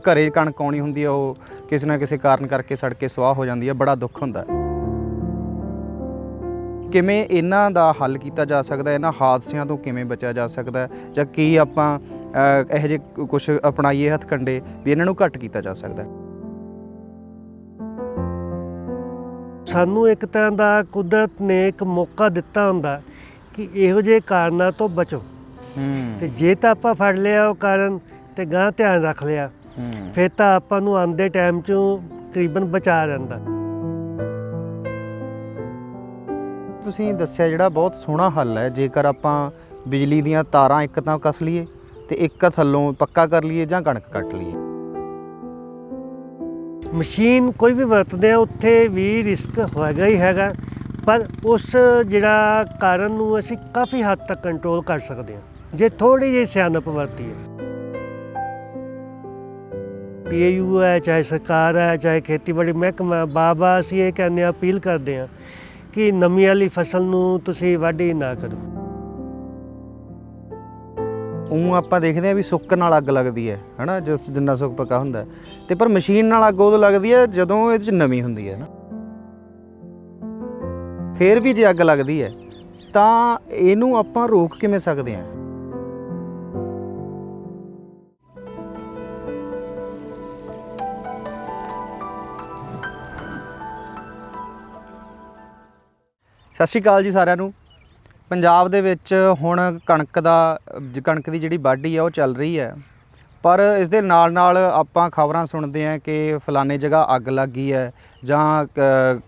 ਘਰੇ ਕਣਕ ਆਉਣੀ ਹੁੰਦੀ ਹੈ ਉਹ ਕਿਸੇ ਨਾ ਕਿਸੇ ਕਾਰਨ ਕਰਕੇ ਸੜ ਕੇ ਸੁਆਹ ਹੋ ਜਾਂਦੀ ਹੈ। ਬੜਾ ਦੁੱਖ ਹੁੰਦਾ ਹੈ। ਕਿਵੇਂ ਇਹਨਾਂ ਦਾ ਹੱਲ ਕੀਤਾ ਜਾ ਸਕਦਾ, ਇਹਨਾਂ ਹਾਦਸਿਆਂ ਤੋਂ ਕਿਵੇਂ ਬਚਿਆ ਜਾ ਸਕਦਾ, ਜਾਂ ਕੀ ਆਪਾਂ ਇਹੋ ਜਿਹੇ ਕੁਛ ਅਪਣਾਈਏ ਹੱਥਕੰਡੇ ਵੀ ਇਹਨਾਂ ਨੂੰ ਘੱਟ ਕੀਤਾ ਜਾ ਸਕਦਾ। ਸਾਨੂੰ ਇੱਕ ਤਰ੍ਹਾਂ ਦਾ ਕੁਦਰਤ ਨੇ ਇੱਕ ਮੌਕਾ ਦਿੱਤਾ ਹੁੰਦਾ ਕਿ ਇਹੋ ਜਿਹੇ ਕਾਰਨਾਂ ਤੋਂ ਬਚੋ। ਤੇ ਜੇ ਤਾਂ ਆਪਾਂ ਫੜ ਲਿਆ ਉਹ ਕਾਰਨ ਤੇ ਗਾਂ ਧਿਆਨ ਰੱਖ ਲਿਆ, ਫਿਰ ਤਾਂ ਆਪਾਂ ਨੂੰ ਆਉਂਦੇ ਟਾਈਮ 'ਚੋਂ ਤਕਰੀਬਨ ਬਚਾ ਰਹਿੰਦਾ। ਤੁਸੀਂ ਦੱਸਿਆ ਜਿਹੜਾ ਬਹੁਤ ਸੋਹਣਾ ਹੱਲ ਹੈ, ਜੇਕਰ ਆਪਾਂ ਬਿਜਲੀ ਦੀਆਂ ਤਾਰਾਂ ਇੱਕ ਤਾਂ ਕੱਸ ਲਈਏ ਤੇ ਇੱਕ ਥੱਲੋਂ ਪੱਕਾ ਕਰ ਲਈਏ ਜਾਂ ਕਣਕ ਕੱਟ ਲਈਏ। ਮਸ਼ੀਨ ਕੋਈ ਵੀ ਵਰਤਦੇ ਆ ਉੱਥੇ ਵੀ ਰਿਸਕ ਹੋਏਗਾ ਹੀ ਹੈਗਾ, ਪਰ ਉਸ ਜਿਹੜਾ ਕਾਰਨ ਨੂੰ ਅਸੀਂ ਕਾਫੀ ਹੱਦ ਤੱਕ ਕੰਟਰੋਲ ਕਰ ਸਕਦੇ ਹਾਂ ਜੇ ਥੋੜ੍ਹੀ ਜਿਹੀ ਸਿਆਣਪ ਵਰਤੀਏ। PAU ਹੈ, ਚਾਹੇ ਸਰਕਾਰ ਹੈ, ਚਾਹੇ ਖੇਤੀਬਾੜੀ ਮਹਿਕਮਾ, ਬਾਬਾ ਅਸੀਂ ਇਹ ਕਹਿੰਦੇ ਹਾਂ, ਅਪੀਲ ਕਰਦੇ ਹਾਂ ਕਿ ਨਮੀ ਵਾਲੀ ਫਸਲ ਨੂੰ ਤੁਸੀਂ ਵਾਢੀ ਨਾ ਕਰੋ। ਉਹ ਆਪਾਂ ਦੇਖਦੇ ਹਾਂ ਵੀ ਸੁੱਕ ਨਾਲ ਅੱਗ ਲੱਗਦੀ ਹੈ ਨਾ, ਜਿੰਨਾ ਸੁੱਕ ਪੱਕਾ ਹੁੰਦਾ, ਤੇ ਪਰ ਮਸ਼ੀਨ ਨਾਲ ਅੱਗ ਉਦੋਂ ਲੱਗਦੀ ਹੈ ਜਦੋਂ ਇਹਦੇ 'ਚ ਨਮੀ ਹੁੰਦੀ ਹੈ ਨਾ। ਫਿਰ ਵੀ ਜੇ ਅੱਗ ਲੱਗਦੀ ਹੈ ਤਾਂ ਇਹਨੂੰ ਆਪਾਂ ਰੋਕ ਕਿਵੇਂ ਸਕਦੇ ਹਾਂ? ਸਤਿ ਸ਼੍ਰੀ ਅਕਾਲ ਜੀ ਸਾਰਿਆਂ ਨੂੰ। ਪੰਜਾਬ ਦੇ ਵਿੱਚ ਹੁਣ ਕਣਕ ਦੀ ਜਿਹੜੀ ਵਾਢੀ ਆ ਉਹ ਚੱਲ ਰਹੀ ਹੈ, ਪਰ ਇਸ ਦੇ ਨਾਲ ਆਪਾਂ ਖਬਰਾਂ ਸੁਣਦੇ ਹਾਂ ਕਿ ਫਲਾਣੇ ਜਗ੍ਹਾ ਅੱਗ ਲੱਗ ਗਈ ਹੈ, ਜਾਂ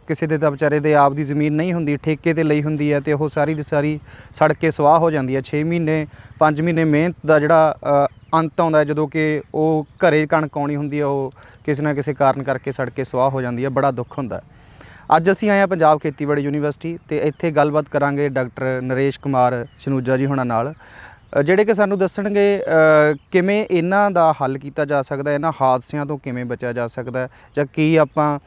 ਕਿਸੇ ਦੇ ਤਾਂ ਵਿਚਾਰੇ ਦੇ ਆਪ ਦੀ ਜ਼ਮੀਨ ਨਹੀਂ ਹੁੰਦੀ, ਠੇਕੇ 'ਤੇ ਲਈ ਹੁੰਦੀ ਹੈ, ਤੇ ਉਹ ਸਾਰੀ ਦੀ ਸਾਰੀ ਸੜ ਕੇ ਸੁਆਹ ਹੋ ਜਾਂਦੀ ਹੈ। 6 ਮਹੀਨੇ 5 ਮਹੀਨੇ ਮਿਹਨਤ ਦਾ ਜਿਹੜਾ ਅੰਤ ਆਉਂਦਾ, ਜਦੋਂ ਕਿ ਉਹ ਘਰੇ ਕਣਕ ਆਉਣੀ ਹੁੰਦੀ ਹੈ ਉਹ ਕਿਸੇ ਨਾ ਕਿਸੇ ਕਾਰਨ ਕਰਕੇ ਸੜ ਕੇ ਸੁਆਹ ਹੋ ਜਾਂਦੀ ਹੈ। ਬੜਾ ਦੁੱਖ ਹੁੰਦਾ। ਅੱਜ ਅਸੀਂ ਆਏ ਹਾਂ ਪੰਜਾਬ ਖੇਤੀਬਾੜੀ ਯੂਨੀਵਰਸਿਟੀ, ਤੇ ਇੱਥੇ ਗੱਲਬਾਤ ਕਰਾਂਗੇ ਡਾਕਟਰ ਨਰੇਸ਼ ਕੁਮਾਰ ਸ਼ਨੂਜਾ ਜੀ ਹੁਣਾਂ ਨਾਲ, ਜਿਹੜੇ ਕਿ ਸਾਨੂੰ ਦੱਸਣਗੇ ਕਿਵੇਂ ਇਹਨਾਂ ਦਾ ਹੱਲ ਕੀਤਾ ਜਾ ਸਕਦਾ, ਇਹਨਾਂ ਹਾਦਸਿਆਂ ਤੋਂ ਕਿਵੇਂ ਬਚਿਆ ਜਾ ਸਕਦਾ, ਜਾਂ ਕੀ ਆਪਾਂ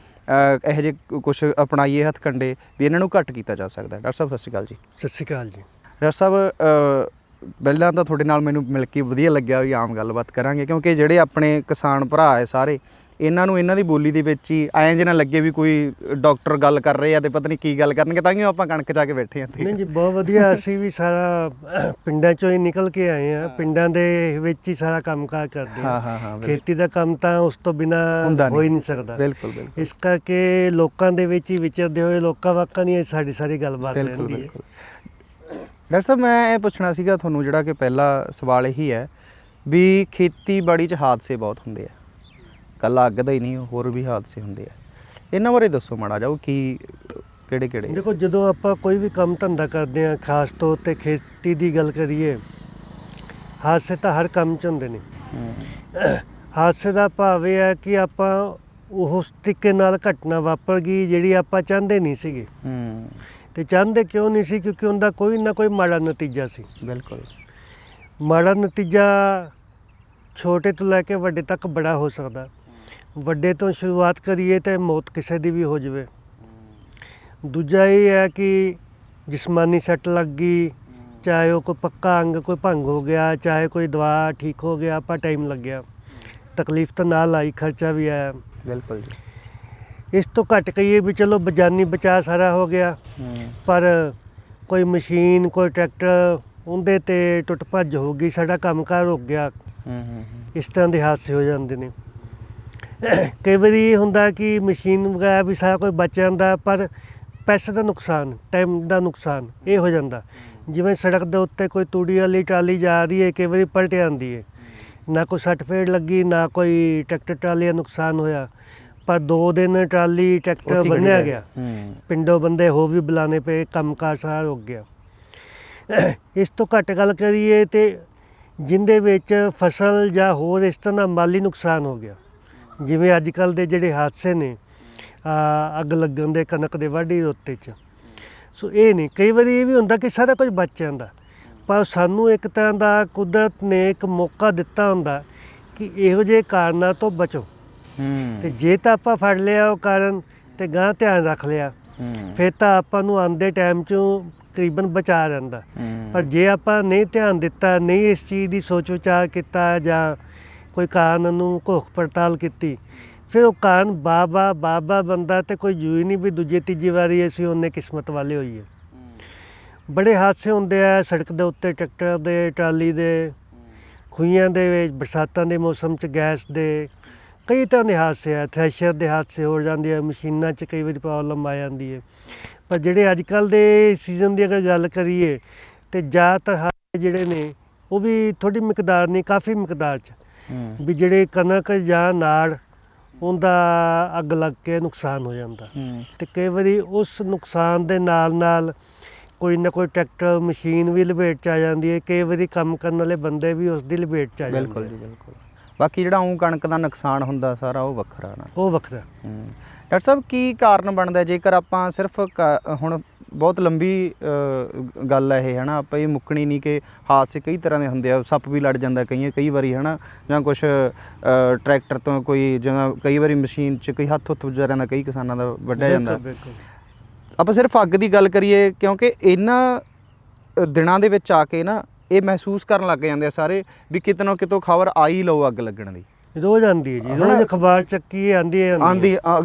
ਇਹੋ ਜਿਹੇ ਕੁਛ ਅਪਣਾਈਏ ਹੱਥਕੰਡੇ ਵੀ ਇਹਨਾਂ ਨੂੰ ਘੱਟ ਕੀਤਾ ਜਾ ਸਕਦਾ। ਡਾਕਟਰ ਸਾਹਿਬ ਸਤਿ ਸ਼੍ਰੀ ਅਕਾਲ ਜੀ। ਸਤਿ ਸ਼੍ਰੀ ਅਕਾਲ ਜੀ। ਡਾਕਟਰ ਸਾਹਿਬ, ਪਹਿਲਾਂ ਤਾਂ ਤੁਹਾਡੇ ਨਾਲ ਮੈਨੂੰ ਮਿਲ ਕੇ ਵਧੀਆ ਲੱਗਿਆ ਵੀ ਆਮ ਗੱਲਬਾਤ ਕਰਾਂਗੇ, ਕਿਉਂਕਿ ਜਿਹੜੇ ਆਪਣੇ ਕਿਸਾਨ ਭਰਾ ਹੈ ਸਾਰੇ, ਇਹਨਾਂ ਨੂੰ ਇਹਨਾਂ ਦੀ ਬੋਲੀ ਦੇ ਵਿੱਚ ਹੀ ਐਂ ਜਿਹਾ ਲੱਗੇ ਵੀ ਕੋਈ ਡਾਕਟਰ ਗੱਲ ਕਰ ਰਹੇ ਆ ਤੇ ਪਤਾ ਨਹੀਂ ਕੀ ਗੱਲ ਕਰਨਗੇ, ਤਾਂ ਹੀ ਆਪਾਂ ਕਣਕ 'ਚ ਆ ਕੇ ਬੈਠੇ ਹਾਂ। ਨਹੀਂ ਜੀ, ਬਹੁਤ ਵਧੀਆ। ਅਸੀਂ ਵੀ ਸਾਰਾ ਪਿੰਡਾਂ 'ਚੋਂ ਹੀ ਨਿਕਲ ਕੇ ਆਏ ਹਾਂ, ਪਿੰਡਾਂ ਦੇ ਵਿੱਚ ਹੀ ਸਾਰਾ ਕੰਮਕਾਰ ਕਰਦੇ ਹਾਂ। ਖੇਤੀ ਦਾ ਕੰਮ ਤਾਂ ਉਸ ਤੋਂ ਬਿਨਾਂ ਹੋ ਹੀ ਨਹੀਂ ਸਕਦਾ। ਬਿਲਕੁਲ। ਇਸ ਕਰਕੇ ਲੋਕਾਂ ਦੇ ਵਿੱਚ ਹੀ ਵਿਚਰਦੇ ਹੋਏ ਲੋਕਾਂ ਵਾਕਾਂ ਦੀ ਸਾਰੀ ਗੱਲਬਾਤ ਰਹਿੰਦੀ ਹੈ। ਡਾਕਟਰ ਸਾਹਿਬ, ਮੈਂ ਇਹ ਪੁੱਛਣਾ ਸੀਗਾ ਤੁਹਾਨੂੰ, ਜਿਹੜਾ ਕਿ ਪਹਿਲਾ ਸਵਾਲ ਇਹੀ ਹੈ ਵੀ ਖੇਤੀਬਾੜੀ 'ਚ ਹਾਦਸੇ ਬਹੁਤ ਹੁੰਦੇ ਆ, ਕੱਲਾ ਅੱਗ ਦਾ ਹੀ ਨਹੀਂ, ਹੋਰ ਵੀ ਹਾਦਸੇ ਹੁੰਦੇ ਆ। ਇਹਨਾਂ ਬਾਰੇ ਦੱਸੋ ਮਾੜਾ ਜਾਓ, ਕੀ ਕਿਹੜੇ? ਦੇਖੋ, ਜਦੋਂ ਆਪਾਂ ਕੋਈ ਵੀ ਕੰਮ ਧੰਦਾ ਕਰਦੇ ਹਾਂ, ਖਾਸ ਤੌਰ 'ਤੇ ਖੇਤੀ ਦੀ ਗੱਲ ਕਰੀਏ, ਹਾਦਸੇ ਤਾਂ ਹਰ ਕੰਮ 'ਚ ਹੁੰਦੇ ਨੇ। ਹਾਦਸੇ ਦਾ ਭਾਵ ਇਹ ਹੈ ਕਿ ਆਪਾਂ ਉਸ ਤਰੀਕੇ ਨਾਲ ਘਟਨਾ ਵਾਪਰ ਗਈ ਜਿਹੜੀ ਆਪਾਂ ਚਾਹੁੰਦੇ ਨਹੀਂ ਸੀਗੇ। ਤੇ ਚਾਹੁੰਦੇ ਕਿਉਂ ਨਹੀਂ ਸੀ? ਕਿਉਂਕਿ ਉਹਦਾ ਕੋਈ ਨਾ ਕੋਈ ਮਾੜਾ ਨਤੀਜਾ ਸੀ। ਬਿਲਕੁਲ। ਮਾੜਾ ਨਤੀਜਾ ਛੋਟੇ ਤੋਂ ਲੈ ਕੇ ਵੱਡੇ ਤੱਕ ਬੜਾ ਹੋ ਸਕਦਾ। ਵੱਡੇ ਤੋਂ ਸ਼ੁਰੂਆਤ ਕਰੀਏ ਤਾਂ ਮੌਤ ਕਿਸੇ ਦੀ ਵੀ ਹੋ ਜਾਵੇ। ਦੂਜਾ ਇਹ ਹੈ ਕਿ ਜਿਸਮਾਨੀ ਸੱਟ ਲੱਗ ਗਈ, ਚਾਹੇ ਉਹ ਕੋਈ ਪੱਕਾ ਅੰਗ ਕੋਈ ਭੰਗ ਹੋ ਗਿਆ, ਚਾਹੇ ਕੋਈ ਦਵਾ ਠੀਕ ਹੋ ਗਿਆ, ਆਪਾਂ ਟਾਈਮ ਲੱਗਿਆ, ਤਕਲੀਫ ਤਾਂ ਨਾਲ ਆਈ, ਖਰਚਾ ਵੀ ਆਇਆ। ਬਿਲਕੁਲ ਜੀ। ਇਸ ਤੋਂ ਘੱਟ ਕਹੀਏ ਵੀ ਚਲੋ ਜਾਨੀ ਬਚਾਅ ਸਾਰਾ ਹੋ ਗਿਆ, ਪਰ ਕੋਈ ਮਸ਼ੀਨ, ਕੋਈ ਟਰੈਕਟਰ, ਉਹਦੇ 'ਤੇ ਟੁੱਟ ਭੱਜ ਹੋ ਗਈ, ਸਾਡਾ ਕੰਮਕਾਰ ਰੁਕ ਗਿਆ। ਇਸ ਤਰ੍ਹਾਂ ਦੇ ਹਾਦਸੇ ਹੋ ਜਾਂਦੇ ਨੇ। ਕਈ ਵਾਰੀ ਇਹ ਹੁੰਦਾ ਕਿ ਮਸ਼ੀਨ ਵਗੈਰਾ ਵੀ ਸਾਰਾ ਕੁਝ ਬਚ ਜਾਂਦਾ, ਪਰ ਪੈਸੇ ਦਾ ਨੁਕਸਾਨ, ਟਾਈਮ ਦਾ ਨੁਕਸਾਨ ਇਹ ਹੋ ਜਾਂਦਾ। ਜਿਵੇਂ ਸੜਕ ਦੇ ਉੱਤੇ ਕੋਈ ਤੂੜੀ ਵਾਲੀ ਟਰਾਲੀ ਜਾ ਰਹੀ ਹੈ, ਕਈ ਵਾਰੀ ਪਲਟ ਜਾਂਦੀ ਹੈ, ਨਾ ਕੋਈ ਸੱਟ ਫੇਟ ਲੱਗੀ, ਨਾ ਕੋਈ ਟਰੈਕਟਰ ਟਰਾਲੀ ਦਾ ਨੁਕਸਾਨ ਹੋਇਆ, ਪਰ 2 ਦਿਨ ਟਰਾਲੀ ਟਰੈਕਟਰ ਬੰਨਿਆ ਗਿਆ, ਪਿੰਡੋਂ ਬੰਦੇ ਹੋ ਵੀ ਬੁਲਾਣੇ ਪਏ, ਕੰਮਕਾਰ ਸਾਰਾ ਰੁਕ ਗਿਆ। ਇਸ ਤੋਂ ਘੱਟ ਗੱਲ ਕਰੀਏ ਤੇ ਜਿਹਦੇ ਵਿੱਚ ਫਸਲ ਜਾਂ ਹੋਰ ਇਸ ਤਰ੍ਹਾਂ ਦਾ ਮਾਲੀ ਨੁਕਸਾਨ ਹੋ ਗਿਆ, ਜਿਵੇਂ ਅੱਜ ਕੱਲ੍ਹ ਦੇ ਜਿਹੜੇ ਹਾਦਸੇ ਨੇ, ਅੱਗ ਲੱਗਣ ਦੇ ਕਣਕ ਦੇ ਵਾਢੀ ਰੁੱਤੇ 'ਚ। ਸੋ ਇਹ ਨਹੀਂ, ਕਈ ਵਾਰੀ ਇਹ ਵੀ ਹੁੰਦਾ ਕਿ ਸਾਰਾ ਕੁਝ ਬਚ ਜਾਂਦਾ, ਪਰ ਸਾਨੂੰ ਇੱਕ ਤਰ੍ਹਾਂ ਦਾ ਕੁਦਰਤ ਨੇ ਇੱਕ ਮੌਕਾ ਦਿੱਤਾ ਹੁੰਦਾ ਕਿ ਇਹੋ ਜਿਹੇ ਕਾਰਨਾਂ ਤੋਂ ਬਚੋ। ਤੇ ਜੇ ਤਾਂ ਆਪਾਂ ਫੜ ਲਿਆ ਉਹ ਕਾਰਨ ਤੇ ਗਾਂ ਧਿਆਨ ਰੱਖ ਲਿਆ, ਫਿਰ ਤਾਂ ਆਪਾਂ ਨੂੰ ਆਉਂਦੇ ਟਾਈਮ 'ਚੋਂ ਤਕਰੀਬਨ ਬਚਾ ਰਹਿੰਦਾ। ਪਰ ਜੇ ਆਪਾਂ ਨਹੀਂ ਧਿਆਨ ਦਿੱਤਾ, ਨਹੀਂ ਇਸ ਚੀਜ਼ ਦੀ ਸੋਚ ਵਿਚਾਰ ਕੀਤਾ, ਜਾਂ ਕੋਈ ਕਾਰਨ ਨੂੰ ਘੋਖ ਪੜਤਾਲ ਕੀਤੀ, ਫਿਰ ਉਹ ਕਾਰਨ ਬਾਬਾ ਬੰਦਾ ਤੇ ਕੋਈ ਜੂਈ ਨਹੀਂ ਵੀ ਦੂਜੀ ਤੀਜੀ ਵਾਰੀ ਅਸੀਂ ਉਹਨੇ ਕਿਸਮਤ ਵਾਲੇ ਹੋਈਏ। ਬੜੇ ਹਾਦਸੇ ਹੁੰਦੇ ਆ ਸੜਕ ਦੇ ਉੱਤੇ, ਟਰੈਕਟਰ ਦੇ, ਟਰਾਲੀ ਦੇ, ਖੂਹੀਆਂ ਦੇ ਵਿੱਚ, ਬਰਸਾਤਾਂ ਦੇ ਮੌਸਮ 'ਚ ਗੈਸ ਦੇ, ਕਈ ਤਰ੍ਹਾਂ ਦੇ ਹਾਦਸੇ ਆ। ਥ੍ਰੈਸ਼ਰ ਦੇ ਹਾਦਸੇ ਹੋ ਜਾਂਦੇ ਆ, ਮਸ਼ੀਨਾਂ 'ਚ ਕਈ ਵਾਰੀ ਪ੍ਰੋਬਲਮ ਆ ਜਾਂਦੀ ਹੈ। ਪਰ ਜਿਹੜੇ ਅੱਜ ਕੱਲ੍ਹ ਦੇ ਸੀਜ਼ਨ ਦੀ ਅਗਰ ਗੱਲ ਕਰੀਏ ਤਾਂ ਜ਼ਿਆਦਾਤਰ ਹਾਦਸੇ ਜਿਹੜੇ ਨੇ ਉਹ ਵੀ ਥੋੜ੍ਹੀ ਮਿਕਦਾਰ ਨਹੀਂ, ਕਾਫੀ ਮਿਕਦਾਰ 'ਚ ਵੀ ਜਿਹੜੇ ਕਣਕ ਜਾਂ ਨਾੜ ਉਹਦਾ ਅੱਗ ਲੱਗ ਕੇ ਨੁਕਸਾਨ ਹੋ ਜਾਂਦਾ। ਅਤੇ ਕਈ ਵਾਰੀ ਉਸ ਨੁਕਸਾਨ ਦੇ ਨਾਲ ਕੋਈ ਨਾ ਕੋਈ ਟਰੈਕਟਰ ਮਸ਼ੀਨ ਵੀ ਲਪੇਟ 'ਚ ਆ ਜਾਂਦੀ ਹੈ। ਕਈ ਵਾਰੀ ਕੰਮ ਕਰਨ ਵਾਲੇ ਬੰਦੇ ਵੀ ਉਸ ਦੀ ਲਪੇਟ 'ਚ ਆ ਜਾਂਦੇ। ਬਿਲਕੁਲ ਜੀ, ਬਿਲਕੁਲ। ਬਾਕੀ ਜਿਹੜਾ ਉਹ ਕਣਕ ਦਾ ਨੁਕਸਾਨ ਹੁੰਦਾ ਸਾਰਾ ਉਹ ਵੱਖਰਾ ਨਾ, ਉਹ ਵੱਖਰਾ। ਡਾਕਟਰ ਸਾਹਿਬ ਕੀ ਕਾਰਨ ਬਣਦਾ ਜੇਕਰ ਆਪਾਂ ਸਿਰਫ ਹੁਣ ਬਹੁਤ ਲੰਬੀ ਗੱਲ ਹੈ ਇਹ, ਹੈ ਨਾ, ਆਪਾਂ ਇਹ ਮੁੱਕਣੀ ਨਹੀਂ ਕਿ ਹਾਦਸੇ ਕਈ ਤਰ੍ਹਾਂ ਦੇ ਹੁੰਦੇ ਆ, ਸੱਪ ਵੀ ਲੜ ਜਾਂਦਾ ਕਈ ਵਾਰੀ, ਹੈ ਨਾ, ਜਾਂ ਕੁਛ ਟਰੈਕਟਰ ਤੋਂ ਕੋਈ, ਜਾਂ ਕਈ ਵਾਰੀ ਮਸ਼ੀਨ 'ਚ ਕਈ ਹੱਥ ਵਿਚਾਰਿਆਂ ਦਾ, ਕਈ ਕਿਸਾਨਾਂ ਦਾ ਵੱਢਿਆ ਜਾਂਦਾ। ਆਪਾਂ ਸਿਰਫ ਅੱਗ ਦੀ ਗੱਲ ਕਰੀਏ, ਕਿਉਂਕਿ ਇਹਨਾਂ ਦਿਨਾਂ ਦੇ ਵਿੱਚ ਆ ਕੇ ਨਾ ਇਹ ਮਹਿਸੂਸ ਕਰਨ ਲੱਗ ਜਾਂਦੇ ਆ ਸਾਰੇ ਵੀ ਕਿਤੇ ਨਾ ਕਿਤੋਂ ਖਬਰ ਆ ਹੀ ਲਓ ਅੱਗ ਲੱਗਣ ਦੀ, ਰੋਜ਼ ਆਉਂਦੀ ਹੈ ਜੀ, ਰੋਜ਼ ਅਖਬਾਰ ਚੱਕੀ ਆਉਂਦੀ।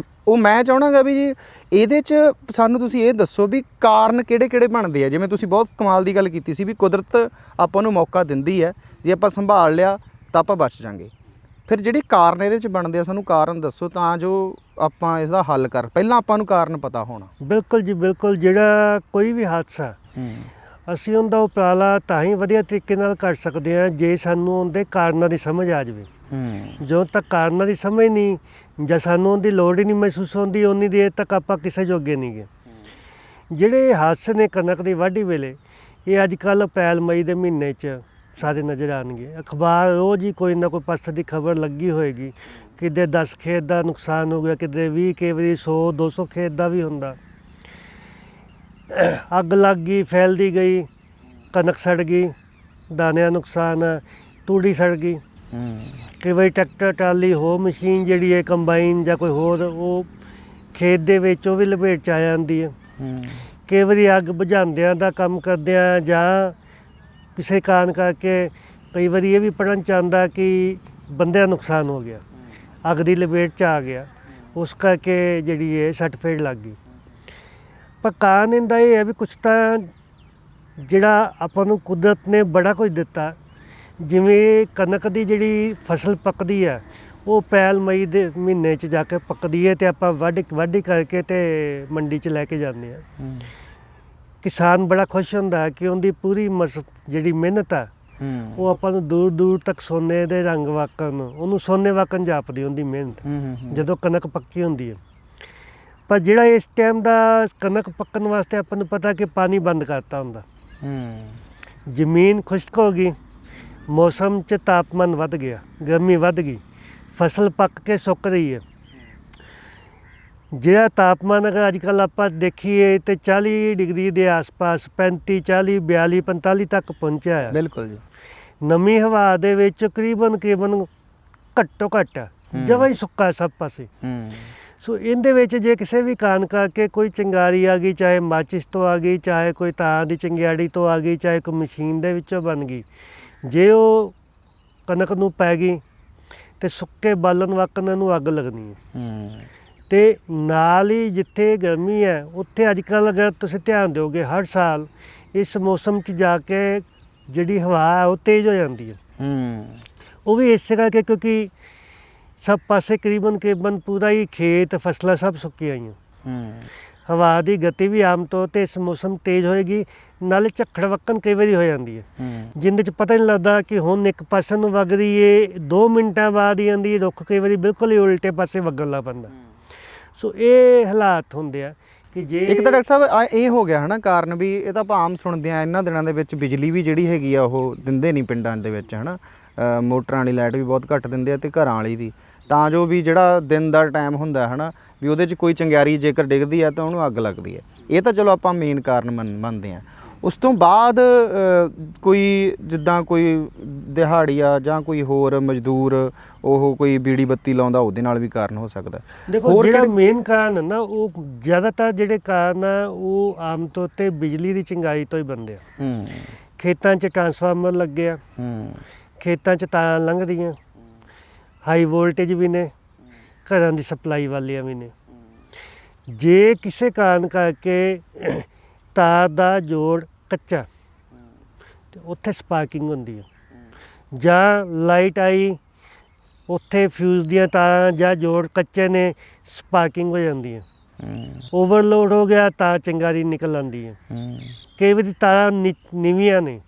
ਉਹ ਮੈਂ ਚਾਹਣਾਗਾ ਵੀ ਜੀ ਇਹਦੇ 'ਚ ਸਾਨੂੰ ਤੁਸੀਂ ਇਹ ਦੱਸੋ ਵੀ ਕਾਰਨ ਕਿਹੜੇ ਬਣਦੇ ਆ। ਜਿਵੇਂ ਤੁਸੀਂ ਬਹੁਤ ਕਮਾਲ ਦੀ ਗੱਲ ਕੀਤੀ ਸੀ ਵੀ ਕੁਦਰਤ ਆਪਾਂ ਨੂੰ ਮੌਕਾ ਦਿੰਦੀ ਹੈ, ਜੇ ਆਪਾਂ ਸੰਭਾਲ ਲਿਆ ਤਾਂ ਆਪਾਂ ਬਚ ਜਾਂਗੇ। ਫਿਰ ਜਿਹੜੇ ਕਾਰਨ ਇਹਦੇ 'ਚ ਬਣਦੇ ਆ, ਸਾਨੂੰ ਕਾਰਨ ਦੱਸੋ ਤਾਂ ਜੋ ਆਪਾਂ ਇਸ ਦਾ ਹੱਲ ਪਹਿਲਾਂ ਆਪਾਂ ਨੂੰ ਕਾਰਨ ਪਤਾ ਹੋਣਾ। ਬਿਲਕੁਲ ਜੀ, ਬਿਲਕੁਲ। ਜਿਹੜਾ ਕੋਈ ਵੀ ਹਾਦਸਾ ਅਸੀਂ ਉਹਦਾ ਉਪਰਾਲਾ ਤਾਂ ਹੀ ਵਧੀਆ ਤਰੀਕੇ ਨਾਲ ਕਰ ਸਕਦੇ ਹਾਂ ਜੇ ਸਾਨੂੰ ਉਹਦੇ ਕਾਰਨਾਂ ਦੀ ਸਮਝ ਆ ਜਾਵੇ। ਜਦੋਂ ਤੱਕ ਕਾਰਨਾਂ ਦੀ ਸਮਝ ਨਹੀਂ ਜਾਂ ਸਾਨੂੰ ਉਹਦੀ ਲੋੜ ਹੀ ਨਹੀਂ ਮਹਿਸੂਸ ਹੁੰਦੀ, ਉਨੀ ਦੇਰ ਤੱਕ ਆਪਾਂ ਕਿਸੇ ਜੋਗੇ ਨਹੀਂ ਗੇ। ਜਿਹੜੇ ਹਾਦਸੇ ਨੇ ਕਣਕ ਦੀ ਵਾਢੀ ਵੇਲੇ, ਇਹ ਅੱਜ ਕੱਲ੍ਹ ਅਪ੍ਰੈਲ ਮਈ ਦੇ ਮਹੀਨੇ 'ਚ ਸਾਰੇ ਨਜ਼ਰ ਆਉਣਗੇ। ਅਖਬਾਰ ਰੋਜ਼ ਹੀ ਕੋਈ ਨਾ ਕੋਈ ਪਾਸੇ ਦੀ ਖਬਰ ਲੱਗੀ ਹੋਏਗੀ, ਕਿਤੇ 10 ਖੇਤ ਦਾ ਨੁਕਸਾਨ ਹੋ ਗਿਆ, ਕਿਤੇ 20, ਕਈ ਵਾਰੀ 100-200 ਖੇਤ ਦਾ ਵੀ ਹੁੰਦਾ। ਅੱਗ ਲੱਗ ਗਈ, ਫੈਲਦੀ ਗਈ, ਕਣਕ ਸੜ ਗਈ, ਦਾਣਿਆਂ ਨੁਕਸਾਨ, ਤੂੜੀ ਸੜ ਗਈ। ਕਈ ਵਾਰੀ ਟਰੈਕਟਰ, ਟਰਾਲੀ, ਹੋਰ ਮਸ਼ੀਨ ਜਿਹੜੀ ਹੈ ਕੰਬਾਈਨ ਜਾਂ ਕੋਈ ਹੋਰ, ਉਹ ਖੇਤ ਦੇ ਵਿੱਚ ਉਹ ਵੀ ਲਪੇਟ 'ਚ ਆ ਜਾਂਦੀ ਹੈ। ਕਈ ਵਾਰੀ ਅੱਗ ਬੁਝਾਉਂਦਿਆਂ ਦਾ ਕੰਮ ਕਰਦਿਆਂ ਜਾਂ ਕਿਸੇ ਕਾਰਨ ਕਰਕੇ ਕਈ ਵਾਰੀ ਇਹ ਵੀ ਪੜ੍ਹਨ 'ਚ ਆਉਂਦਾ ਕਿ ਬੰਦਿਆਂ ਨੁਕਸਾਨ ਹੋ ਗਿਆ, ਅੱਗ ਦੀ ਲਪੇਟ 'ਚ ਆ ਗਿਆ, ਉਸ ਕਰਕੇ ਜਿਹੜੀ ਇਹ ਸੱਟ ਫੇਟ ਲੱਗ ਗਈ। ਪਰ ਕਾਰਨ ਇਹਦਾ ਇਹ ਹੈ ਵੀ ਕੁਛ ਤਾਂ ਜਿਹੜਾ ਆਪਾਂ ਨੂੰ ਕੁਦਰਤ ਨੇ ਬੜਾ ਕੁਝ ਦਿੱਤਾ। ਜਿਵੇਂ ਕਣਕ ਦੀ ਜਿਹੜੀ ਫਸਲ ਪੱਕਦੀ ਹੈ ਉਹ ਅਪ੍ਰੈਲ ਮਈ ਦੇ ਮਹੀਨੇ 'ਚ ਜਾ ਕੇ ਪੱਕਦੀ ਹੈ ਅਤੇ ਆਪਾਂ ਵਾਢੀ ਕਰਕੇ ਅਤੇ ਮੰਡੀ 'ਚ ਲੈ ਕੇ ਜਾਂਦੇ ਹਾਂ। ਕਿਸਾਨ ਬੜਾ ਖੁਸ਼ ਹੁੰਦਾ ਕਿ ਉਹਦੀ ਪੂਰੀ ਜਿਹੜੀ ਮਿਹਨਤ ਆ ਉਹ ਆਪਾਂ ਨੂੰ ਦੂਰ ਤੱਕ ਸੋਨੇ ਦੇ ਰੰਗ ਵਾਕਣ, ਉਹਨੂੰ ਸੋਨੇ ਵਾਕਣ ਜਾਪਦੀ ਉਹਦੀ ਮਿਹਨਤ ਜਦੋਂ ਕਣਕ ਪੱਕੀ ਹੁੰਦੀ ਹੈ। ਪਰ ਜਿਹੜਾ ਇਸ ਟਾਈਮ ਦਾ ਕਣਕ ਪੱਕਣ ਵਾਸਤੇ ਆਪਾਂ ਨੂੰ ਪਤਾ ਕਿ ਪਾਣੀ ਬੰਦ ਕਰਤਾ ਹੁੰਦਾ, ਜ਼ਮੀਨ ਖੁਸ਼ਕ ਹੋ ਗਈ, ਮੌਸਮ 'ਚ ਤਾਪਮਾਨ ਵੱਧ ਗਿਆ, ਗਰਮੀ ਵੱਧ ਗਈ, ਫਸਲ ਪੱਕ ਕੇ ਸੁੱਕ ਰਹੀ ਹੈ। ਜਿਹੜਾ ਤਾਪਮਾਨ ਅਗਰ ਅੱਜ ਕੱਲ੍ਹ ਆਪਾਂ ਦੇਖੀਏ ਤਾਂ 40 ਡਿਗਰੀ ਦੇ ਆਸ-ਪਾਸ, 35, 40, 42, 45 ਤੱਕ ਪਹੁੰਚਿਆ ਹੈ। ਬਿਲਕੁਲ ਜੀ। ਨਵੀਂ ਹਵਾ ਦੇ ਵਿੱਚ ਤਕਰੀਬਨ ਘੱਟੋ ਘੱਟ ਜਮਾਂ ਹੀ ਸੁੱਕਾ ਸਭ ਪਾਸੇ। ਸੋ ਇਹਦੇ ਵਿੱਚ ਜੇ ਕਿਸੇ ਵੀ ਕਾਰਨ ਕਰਕੇ ਕੋਈ ਚਿੰਗਾਰੀ ਆ ਗਈ, ਚਾਹੇ ਮਾਚਿਸ ਤੋਂ ਆ ਗਈ, ਚਾਹੇ ਕੋਈ ਤਾਂ ਦੀ ਚਿੰਗਿਆੜੀ ਤੋਂ ਆ ਗਈ, ਚਾਹੇ ਕੋਈ ਮਸ਼ੀਨ ਦੇ ਵਿੱਚੋਂ ਬਣ ਗਈ, ਜੇ ਉਹ ਕਣਕ ਨੂੰ ਪੈ ਗਈ ਅਤੇ ਸੁੱਕੇ ਬਾਲਣ ਵਾਕਣ ਨੂੰ ਅੱਗ ਲੱਗਣੀ ਹੈ। ਅਤੇ ਨਾਲ ਹੀ ਜਿੱਥੇ ਗਰਮੀ ਹੈ ਉੱਥੇ ਅੱਜ ਕੱਲ੍ਹ ਅਗਰ ਤੁਸੀਂ ਧਿਆਨ ਦਿਓਗੇ ਹਰ ਸਾਲ ਇਸ ਮੌਸਮ 'ਚ ਜਾ ਕੇ ਜਿਹੜੀ ਹਵਾ ਹੈ ਉਹ ਤੇਜ਼ ਹੋ ਜਾਂਦੀ ਹੈ। ਉਹ ਵੀ ਇਸੇ ਕਰਕੇ ਕਿਉਂਕਿ ਸਭ ਪਾਸੇ ਕਰੀਬਨ ਪੂਰਾ ਹੀ ਖੇਤ, ਫਸਲਾਂ ਸਭ ਸੁੱਕੀਆਂ ਆਈਆਂ। ਹਵਾ ਦੀ ਗਤੀ ਵੀ ਆਮ ਤੌਰ 'ਤੇ ਇਸ ਮੌਸਮ ਤੇਜ਼ ਹੋਏਗੀ, ਨਾਲੇ ਝੱਖੜ ਵੱਕਣ ਕਈ ਵਾਰੀ ਹੋ ਜਾਂਦੀ ਹੈ, ਜਿਹਦੇ 'ਚ ਪਤਾ ਨਹੀਂ ਲੱਗਦਾ ਕਿ ਹੁਣ ਇੱਕ ਪਾਸੇ ਨੂੰ ਵਗ ਰਹੀ ਹੈ, 2 ਮਿੰਟਾਂ ਬਾਅਦ ਹੀ ਆਉਂਦੀ ਰੁੱਖ ਕਈ ਵਾਰੀ ਬਿਲਕੁਲ ਹੀ ਉਲਟੇ ਪਾਸੇ ਵਗਣ ਲੱਗ ਪੈਂਦਾ। ਸੋ ਇਹ ਹਾਲਾਤ ਹੁੰਦੇ ਆ ਕਿ ਜੇ ਇੱਕ ਤਾਂ ਡਾਕਟਰ ਸਾਹਿਬ ਇਹ ਹੋ ਗਿਆ ਹੈ ਨਾ ਕਾਰਨ ਵੀ ਇਹ ਤਾਂ ਆਪਾਂ ਆਮ ਸੁਣਦੇ ਆ ਇਹਨਾਂ ਦਿਨਾਂ ਦੇ ਵਿੱਚ ਬਿਜਲੀ ਵੀ ਜਿਹੜੀ ਹੈਗੀ ਆ ਉਹ ਦਿੰਦੇ ਨਹੀਂ ਪਿੰਡਾਂ ਦੇ ਵਿੱਚ, ਹੈ ਨਾ, ਮੋਟਰਾਂ ਵਾਲੀ ਲਾਈਟ ਵੀ ਬਹੁਤ ਘੱਟ ਦਿੰਦੇ ਆ ਅਤੇ ਘਰਾਂ ਵਾਲੀ ਵੀ, ਤਾਂ ਜੋ ਵੀ ਜਿਹੜਾ ਦਿਨ ਦਾ ਟਾਈਮ ਹੁੰਦਾ ਹੈ ਨਾ ਵੀ ਉਹਦੇ 'ਚ ਕੋਈ ਚੰਗਿਆਰੀ ਜੇਕਰ ਡਿੱਗਦੀ ਆ ਤਾਂ ਉਹਨੂੰ ਅੱਗ ਲੱਗਦੀ ਹੈ। ਇਹ ਤਾਂ ਚਲੋ ਆਪਾਂ ਮੇਨ ਕਾਰਨ ਮੰਨਦੇ ਹਾਂ। ਉਸ ਤੋਂ ਬਾਅਦ ਕੋਈ ਜਿੱਦਾਂ ਕੋਈ ਦਿਹਾੜੀਆ ਜਾਂ ਕੋਈ ਹੋਰ ਮਜ਼ਦੂਰ ਉਹ ਕੋਈ ਬੀੜੀ ਬੱਤੀ ਲਾਉਂਦਾ, ਉਹਦੇ ਨਾਲ ਵੀ ਕਾਰਨ ਹੋ ਸਕਦਾ। ਦੇਖੋ ਜਿਹੜਾ ਮੇਨ ਕਾਰਨ ਨਾ ਉਹ ਜ਼ਿਆਦਾਤਰ ਜਿਹੜੇ ਕਾਰਨ ਆ ਉਹ ਆਮ ਤੌਰ 'ਤੇ ਬਿਜਲੀ ਦੀ ਚਿੰਗਾਰੀ ਤੋਂ ਹੀ ਬਣਦੇ ਆ। ਖੇਤਾਂ 'ਚ ਟਰਾਂਸਫਾਰਮਰ ਲੱਗੇ ਆ, ਖੇਤਾਂ 'ਚ ਤਾਰਾਂ ਲੰਘ ਰਹੀਆਂ, ਹਾਈ ਵੋਲਟੇਜ ਵੀ ਨੇ, ਘਰਾਂ ਦੀ ਸਪਲਾਈ ਵਾਲੀਆਂ ਵੀ ਨੇ। ਜੇ ਕਿਸੇ ਕਾਰਨ ਕਰਕੇ ਤਾਰ ਦਾ ਜੋੜ ਕੱਚਾ ਤੇ ਉੱਥੇ ਸਪਾਰਕਿੰਗ ਹੁੰਦੀ ਹੈ, ਜਾਂ ਲਾਈਟ ਆਈ ਉੱਥੇ ਫਿਊਜ਼ ਦੀਆਂ ਤਾਰਾਂ ਜਾਂ ਜੋੜ ਕੱਚੇ ਨੇ, ਸਪਾਰਕਿੰਗ ਹੋ ਜਾਂਦੀ ਹੈ। ਓਵਰਲੋਡ ਹੋ ਗਿਆ ਤਾਂ ਚਿੰਗਾਰੀ ਨਿਕਲ ਆਉਂਦੀ ਹੈ। ਕਈ ਵਾਰੀ ਤਾਰਾਂ ਨੀਵੀਆਂ ਨੇ,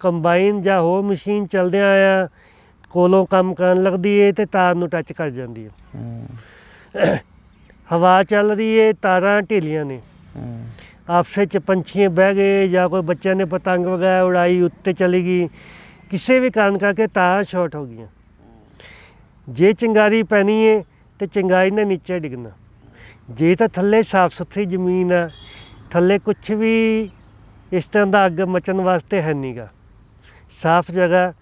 ਕੰਬਾਈਨ ਜਾਂ ਹੋਰ ਮਸ਼ੀਨ ਚਲਦਿਆਂ ਆ ਕੋਲੋਂ ਕੰਮ ਕਰਨ ਲੱਗਦੀ ਹੈ ਤੇ ਤਾਰ ਨੂੰ ਟੱਚ ਕਰ ਜਾਂਦੀ ਹੈ। ਹਵਾ ਚੱਲ ਰਹੀ ਹੈ, ਤਾਰਾਂ ਢਿੱਲੀਆਂ ਨੇ, ਆਪਸ 'ਚ ਪੰਛੀ ਬਹਿ ਗਏ ਜਾਂ ਕੋਈ ਬੱਚਿਆਂ ਨੇ ਪਤੰਗ ਵਗੈਰਾ ਉਡਾਈ, ਉੱਤੇ ਚਲੀ ਗਈ, ਕਿਸੇ ਵੀ ਕਾਰਨ ਕਰਕੇ ਤਾਰਾਂ ਸ਼ਾਰਟ ਹੋ ਗਈਆਂ। ਜੇ ਚਿੰਗਾਰੀ ਪੈਣੀ ਹੈ ਤੇ ਚਿੰਗਾਰੀ ਨੇ ਨੀਚੇ ਡਿੱਗਣਾ। ਜੇ ਤਾਂ ਥੱਲੇ ਸਾਫ ਸੁਥਰੀ ਜ਼ਮੀਨ ਆ, ਥੱਲੇ ਕੁਛ ਵੀ ਇਸ ਤਰ੍ਹਾਂ ਦਾ ਅੱਗ ਮਚਣ ਵਾਸਤੇ ਹੈ ਨਹੀਂ ਗਾ, ਸਾਫ ਜਗ੍ਹਾ,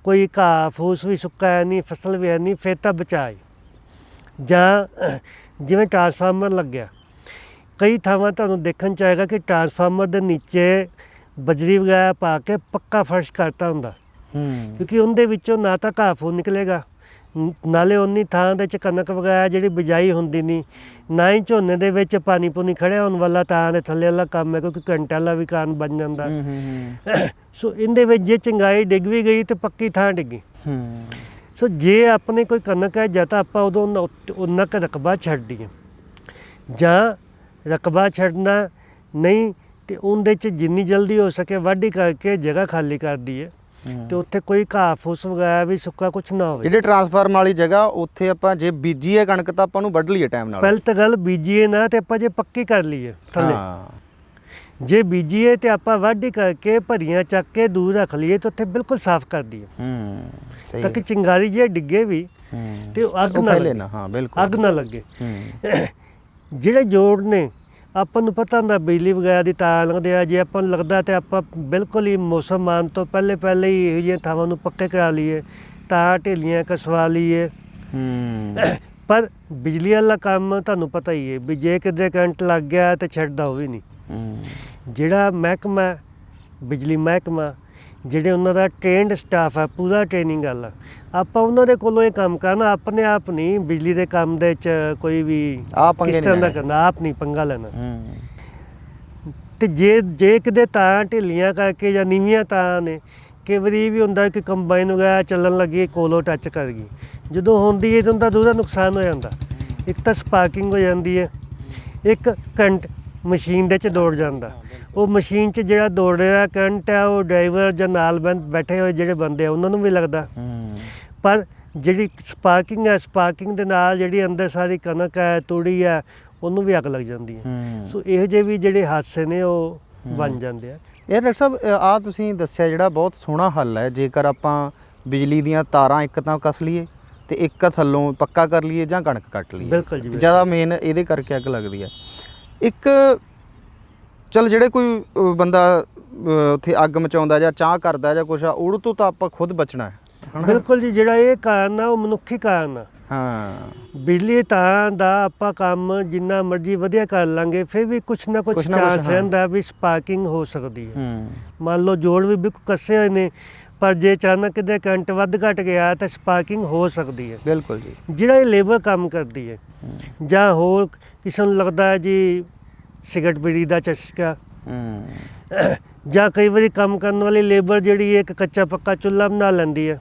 ਕੋਈ ਘਾਹ ਫੂਸ ਵੀ ਸੁੱਕਾ ਹੈ ਨਹੀਂ, ਫਸਲ ਵੀ ਹੈ ਨਹੀਂ, ਫਿਰ ਤਾਂ ਬਚਾਏ। ਜਾਂ ਜਿਵੇਂ ਟਰਾਂਸਫਾਰਮਰ ਲੱਗਿਆ, ਕਈ ਥਾਵਾਂ ਤੁਹਾਨੂੰ ਦੇਖਣ 'ਚ ਆਏਗਾ ਕਿ ਟਰਾਂਸਫਾਰਮਰ ਦੇ ਨੀਚੇ ਬਜਰੀ ਵਗੈਰਾ ਪਾ ਕੇ ਪੱਕਾ ਫਰਸ਼ ਕਰਤਾ ਹੁੰਦਾ, ਕਿਉਂਕਿ ਉਹਦੇ ਵਿੱਚੋਂ ਨਾ ਤਾਂ ਘਾਹ ਫੂਸ ਨਿਕਲੇਗਾ, ਨਾਲੇ ਉਨੀ ਥਾਂ ਦੇ 'ਚ ਕਣਕ ਵਗੈਰਾ ਜਿਹੜੀ ਬਿਜਾਈ ਹੁੰਦੀ ਨਹੀਂ, ਨਾ ਹੀ ਝੋਨੇ ਦੇ ਵਿੱਚ ਪਾਣੀ ਪੂਣੀ ਖੜਿਆ ਹੋਣ ਵਾਲਾ ਤਾਂ ਦੇ ਥੱਲੇ ਵਾਲਾ ਕੰਮ ਹੈ, ਕਿਉਂਕਿ ਘੰਟੇ ਵਾਲਾ ਵੀ ਕਾਰਨ ਬਣ ਜਾਂਦਾ। ਸੋ ਇਹਦੇ ਵਿੱਚ ਜੇ ਚੰਗਾਈ ਡਿੱਗ ਵੀ ਗਈ ਤਾਂ ਪੱਕੀ ਥਾਂ ਡਿੱਗੀ। ਸੋ ਜੇ ਆਪਣੇ ਕੋਈ ਕਣਕ ਹੈ, ਜਾਂ ਤਾਂ ਆਪਾਂ ਉਦੋਂ ਉਨਾ ਕੁ ਰਕਬਾ ਛੱਡ ਦਈਏ, ਜਾਂ ਰਕਬਾ ਛੱਡਣਾ ਨਹੀਂ ਤੇ ਉਹਦੇ 'ਚ ਜਿੰਨੀ ਜਲਦੀ ਹੋ ਸਕੇ ਵਾਢੀ ਕਰਕੇ ਜਗ੍ਹਾ ਖਾਲੀ ਕਰ ਦਈਏ ਤੇ ਉੱਥੇ ਕੋਈ ਘਾਹ ਫੂਸ ਵਗੈਰਾ ਵੀ ਸੁੱਕਾ ਕੁਛ ਨਾ ਹੋਵੇ। ਜਿਹੜੇ ਟਰਾਂਸਫਾਰਮ ਵਾਲੀ ਜਗ੍ਹਾ ਉੱਥੇ ਆਪਾਂ ਜੇ ਬੀਜੀਏ ਕਣਕ ਤਾਂ ਆਪਾਂ ਨੂੰ ਵੱਢ ਲਈਏ ਟਾਈਮ ਨਾਲ। ਪਹਿਲਾਂ ਤਾਂ ਗੱਲ ਬੀਜੀਏ ਨਾ ਤੇ ਆਪਾਂ ਜੇ ਪੱਕੀ ਕਰ ਲਈਏ ਥੱਲੇ, ਜੇ ਬੀਜੀਏ ਤੇ ਆਪਾਂ ਵਾਢੀ ਕਰਕੇ ਭਰੀਆਂ ਚੱਕ ਕੇ ਦੂਰ ਰੱਖ ਲਈਏ ਤਾਂ ਉੱਥੇ ਬਿਲਕੁਲ ਸਾਫ਼ ਕਰ ਦਈਏ, ਤਾਂ ਕਿ ਚਿੰਗਾਰੀ ਜੇ ਡਿੱਗੇ ਵੀ ਤੇ ਅੱਗ ਨਾ ਲੱਗੇ। ਹਾਂ ਬਿਲਕੁਲ, ਅੱਗ ਨਾ ਲੱਗੇ। ਜਿਹੜੇ ਜੋੜ ਨੇ ਆਪਾਂ ਨੂੰ ਪਤਾ ਹੁੰਦਾ ਬਿਜਲੀ ਵਗੈਰਾ ਦੀ ਤਾਰ ਲੰਘਦੇ ਆ, ਜੇ ਆਪਾਂ ਨੂੰ ਲੱਗਦਾ ਤੇ ਆਪਾਂ ਬਿਲਕੁਲ ਹੀ ਮੌਸਮ ਆਉਣ ਤੋਂ ਪਹਿਲੇ ਹੀ ਇਹੋ ਜਿਹੀਆਂ ਥਾਵਾਂ ਨੂੰ ਪੱਕੇ ਕਰਾ ਲਈਏ, ਤਾਰ ਢੇਲੀਆਂ ਕਸਵਾ ਲਈਏ। ਪਰ ਬਿਜਲੀ ਵਾਲਾ ਕੰਮ ਤੁਹਾਨੂੰ ਪਤਾ ਹੀ ਹੈ ਵੀ ਜੇ ਕਿਤੇ ਕਰੰਟ ਲੱਗ ਗਿਆ ਤੇ ਛੱਡਦਾ ਉਹ ਵੀ ਨਹੀਂ। ਜਿਹੜਾ ਮਹਿਕਮਾ ਬਿਜਲੀ ਮਹਿਕਮਾ, ਜਿਹੜੇ ਉਹਨਾਂ ਦਾ ਟ੍ਰੇਨਡ ਸਟਾਫ ਹੈ, ਪੂਰਾ ਟ੍ਰੇਨਿੰਗ ਵਾਲਾ, ਆਪਾਂ ਉਹਨਾਂ ਦੇ ਕੋਲੋਂ ਇਹ ਕੰਮ ਕਰਨਾ, ਆਪਣੇ ਆਪ ਨਹੀਂ ਬਿਜਲੀ ਦੇ ਕੰਮ ਦੇ 'ਚ ਕੋਈ ਵੀ ਕਿਸ ਤਰ੍ਹਾਂ ਦਾ ਕਰਨਾ, ਆਪ ਨਹੀਂ ਪੰਗਾ ਲੈਣਾ। ਤੇ ਜੇ ਕਿਤੇ ਤਾਰਾਂ ਢਿੱਲੀਆਂ ਕਰਕੇ ਜਾਂ ਨੀਵੀਆਂ ਤਾਰਾਂ ਨੇ, ਕਈ ਵਾਰੀ ਵੀ ਹੁੰਦਾ ਕਿ ਕੰਬਾਈਨ ਵਗੈਰਾ ਚੱਲਣ ਲੱਗੀ ਕੋਲੋਂ ਟੱਚ ਕਰ ਗਈ, ਜਦੋਂ ਹੁੰਦੀ ਹੈ ਤਾਂ ਉਹਦਾ ਦੂਰਾ ਨੁਕਸਾਨ ਹੋ ਜਾਂਦਾ। ਇੱਕ ਤਾਂ ਸਪਾਰਕਿੰਗ ਹੋ ਜਾਂਦੀ ਹੈ, ਇੱਕ ਕਰੰਟ ਮਸ਼ੀਨ ਦੇ 'ਚ ਦੌੜ ਜਾਂਦਾ। ਉਹ ਮਸ਼ੀਨ 'ਚ ਜਿਹੜਾ ਦੌੜ ਰਿਹਾ ਕਰੰਟ ਹੈ ਉਹ ਡਰਾਈਵਰ ਜਾਂ ਨਾਲ ਬੈਠੇ ਹੋਏ ਜਿਹੜੇ ਬੰਦੇ ਆ ਉਹਨਾਂ ਨੂੰ ਵੀ ਲੱਗਦਾ। ਪਰ ਜਿਹੜੀ ਸਪਾਰਕਿੰਗ ਹੈ, ਸਪਾਰਕਿੰਗ ਦੇ ਨਾਲ ਜਿਹੜੀ ਅੰਦਰ ਸਾਰੀ ਕਣਕ ਹੈ, ਤੂੜੀ ਹੈ, ਉਹਨੂੰ ਵੀ ਅੱਗ ਲੱਗ ਜਾਂਦੀ ਹੈ। ਸੋ ਇਹੋ ਜਿਹੇ ਵੀ ਜਿਹੜੇ ਹਾਦਸੇ ਨੇ ਉਹ ਬਣ ਜਾਂਦੇ ਆ। ਇਹ ਡਾਕਟਰ ਸਾਹਿਬ ਆਹ ਤੁਸੀਂ ਦੱਸਿਆ ਜਿਹੜਾ ਬਹੁਤ ਸੋਹਣਾ ਹੱਲ ਹੈ, ਜੇਕਰ ਆਪਾਂ ਬਿਜਲੀ ਦੀਆਂ ਤਾਰਾਂ ਇੱਕ ਤਾਂ ਕੱਸ ਲਈਏ ਤੇ ਇੱਕ ਥੱਲੋਂ ਪੱਕਾ ਕਰ ਲਈਏ ਜਾਂ ਕਣਕ ਕੱਟ ਲਈਏ। ਬਿਲਕੁਲ ਜੀ, ਜ਼ਿਆਦਾ ਮੇਨ ਇਹਦੇ ਕਰਕੇ ਅੱਗ ਲੱਗਦੀ ਹੈ। ਇੱਕ ਚੱਲ ਜਿਹੜੇ ਕੋਈ ਬੰਦਾ ਉੱਥੇ ਅੱਗ ਮਚਾਉਂਦਾ ਜਾਂ ਚਾਹ ਕਰਦਾ ਜਾਂ ਕੁਛ ਆ, ਉਹਦੇ ਤੋਂ ਤਾਂ ਆਪਾਂ ਖੁਦ ਬਚਣਾ ਹੈ। ਬਿਲਕੁਲ ਜੀ, ਜਿਹੜਾ ਇਹ ਕਾਰਨ ਆ ਉਹ ਮਨੁੱਖੀ ਕਾਰਨ ਆ। ਬਿਜਲੀ ਤਾਰਾਂ ਦਾ ਆਪਾਂ ਕੰਮ ਜਿੰਨਾ ਮਰਜ਼ੀ ਵਧੀਆ ਕਰ ਲਾਂਗੇ, ਫਿਰ ਵੀ ਕੁਛ ਨਾ ਕੁਛ ਚਾਂਸ ਰਹਿੰਦਾ ਵੀ ਸਪਾਰਕਿੰਗ ਹੋ ਸਕਦੀ ਹੈ। ਮੰਨ ਲਓ ਜੋੜ ਵੀ ਬਿਲਕੁਲ ਕੱਸੇ ਹੋਏ ਨੇ, ਪਰ ਜੇ ਅਚਾਨਕ ਕਿਤੇ ਕਰੰਟ ਵੱਧ ਘੱਟ ਗਿਆ ਤਾਂ ਸਪਾਰਕਿੰਗ ਹੋ ਸਕਦੀ ਹੈ। ਬਿਲਕੁਲ ਜੀ। ਜਿਹੜਾ ਇਹ ਲੇਬਰ ਕੰਮ ਕਰਦੀ ਹੈ, ਜਾਂ ਹੋਰ ਕਿਸੇ ਨੂੰ ਲੱਗਦਾ ਹੈ ਜੀ ਸਿਗਰਟ ਬੀੜੀ ਦਾ ਚਸਕਾ, ਜਾਂ ਕਈ ਵਾਰੀ ਕੰਮ ਕਰਨ ਵਾਲੀ ਲੇਬਰ ਜਿਹੜੀ ਇੱਕ ਕੱਚਾ ਪੱਕਾ ਚੁੱਲ੍ਹਾ ਬਣਾ ਲੈਂਦੀ ਹੈ,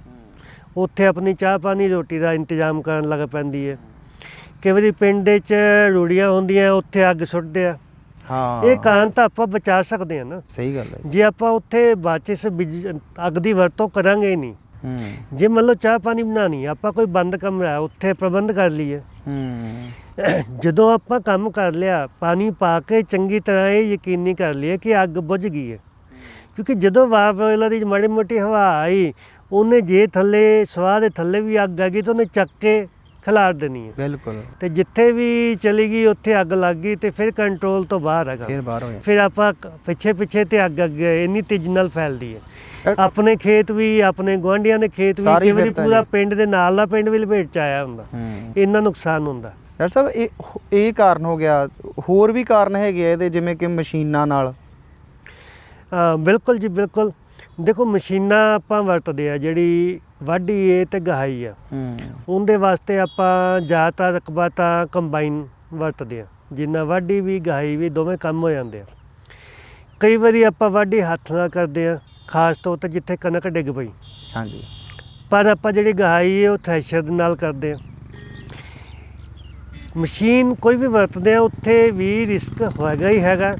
ਉੱਥੇ ਆਪਣੀ ਚਾਹ ਪਾਣੀ ਰੋਟੀ ਦਾ ਇੰਤਜ਼ਾਮ ਕਰਨ ਲੱਗ ਪੈਂਦੀ ਹੈ। ਕਈ ਵਾਰੀ ਪਿੰਡ 'ਚ ਰੂੜੀਆਂ ਹੁੰਦੀਆਂ, ਉੱਥੇ ਅੱਗ ਸੁੱਟਦੇ ਆ। ਇਹ ਕਾਰਨ ਤਾਂ ਆਪਾਂ ਬਚਾ ਸਕਦੇ ਹਾਂ ਨਾ। ਸਹੀ ਗੱਲ ਹੈ। ਜੇ ਆਪਾਂ ਉੱਥੇ ਬਾਚਿਸ ਅੱਗ ਦੀ ਵਰਤੋਂ ਕਰਾਂਗੇ ਹੀ ਨਹੀਂ, ਜੇ ਮੰਨ ਲਓ ਚਾਹ ਪਾਣੀ ਬਣਾਉਣੀ, ਆਪਾਂ ਕੋਈ ਬੰਦ ਕਮਰਾ ਉੱਥੇ ਪ੍ਰਬੰਧ ਕਰ ਲਈਏ। ਜਦੋਂ ਆਪਾਂ ਕੰਮ ਕਰ ਲਿਆ, ਪਾਣੀ ਪਾ ਕੇ ਚੰਗੀ ਤਰ੍ਹਾਂ ਇਹ ਯਕੀਨੀ ਕਰ ਲਈਏ ਕਿ ਅੱਗ ਬੁਝ ਗਈ ਹੈ, ਕਿਉਂਕਿ ਜਦੋਂ ਵਾਪਰ ਦੀ ਮਾੜੀ ਮੋਟੀ ਹਵਾ ਆਈ, ਉਹਨੇ ਜੇ ਥੱਲੇ ਸਵਾਹ ਦੇ ਥੱਲੇ ਵੀ ਅੱਗ ਆ ਗਈ ਤਾਂ ਉਹਨੇ ਚੱਕ ਕੇ ਖਿਲਾਰ ਦੇਣੀ ਹੈ। ਬਿਲਕੁਲ। ਤੇ ਜਿੱਥੇ ਵੀ ਚਲੀ ਗਈ ਉੱਥੇ ਅੱਗ ਲੱਗ ਗਈ ਤੇ ਫਿਰ ਕੰਟਰੋਲ ਤੋਂ ਬਾਹਰ ਹੈਗਾ, ਫਿਰ ਆਪਾਂ ਪਿੱਛੇ ਤੇ ਅੱਗ ਇੰਨੀ ਤੇਜ਼ੀ ਨਾਲ ਫੈਲਦੀ ਹੈ। ਆਪਣੇ ਖੇਤ ਵੀ, ਆਪਣੇ ਗੁਆਂਢੀਆਂ ਦੇ ਖੇਤ ਵੀ, ਕਈ ਵਾਰੀ ਪੂਰਾ ਪਿੰਡ ਦੇ ਨਾਲ ਦਾ ਪਿੰਡ ਵੀ ਲਪੇਟ 'ਚ ਆਇਆ ਹੁੰਦਾ, ਇੰਨਾ ਨੁਕਸਾਨ ਹੁੰਦਾ। ਡਾਕਟਰ ਸਾਹਿਬ ਇਹ ਕਾਰਨ ਹੋ ਗਿਆ, ਹੋਰ ਵੀ ਕਾਰਨ ਹੈਗੇ ਆ ਇਹਦੇ, ਜਿਵੇਂ ਕਿ ਮਸ਼ੀਨਾਂ ਨਾਲ? ਬਿਲਕੁਲ ਜੀ, ਬਿਲਕੁਲ। ਦੇਖੋ ਮਸ਼ੀਨਾਂ ਆਪਾਂ ਵਰਤਦੇ ਆ, ਜਿਹੜੀ ਵਾਢੀ ਏ ਤੇ ਗਹਾਈ ਆ, ਉਹਦੇ ਵਾਸਤੇ ਆਪਾਂ ਜ਼ਿਆਦਾਤਰ ਰਕਬਾ ਤਾਂ ਕੰਬਾਈਨ ਵਰਤਦੇ ਆ। ਜਿੰਨਾ ਵਾਢੀ ਵੀ ਗਹਾਈ ਵੀ ਦੋਵੇਂ ਕੰਮ ਹੋ ਜਾਂਦੇ ਆ। ਕਈ ਵਾਰੀ ਆਪਾਂ ਵਾਢੀ ਹੱਥ ਨਾਲ ਕਰਦੇ ਆ, ਖਾਸ ਤੌਰ 'ਤੇ ਜਿੱਥੇ ਕਣਕ ਡਿੱਗ ਪਈ। ਹਾਂਜੀ। ਪਰ ਆਪਾਂ ਜਿਹੜੀ ਗਹਾਈ ਹੈ ਉਹ ਥ੍ਰੈਸ਼ਰ ਦੇ ਨਾਲ ਕਰਦੇ ਆ। ਮਸ਼ੀਨ ਕੋਈ ਵੀ ਵਰਤਦੇ ਆ ਉੱਥੇ ਵੀ ਰਿਸਕ ਹੈਗਾ ਹੀ ਹੈਗਾ,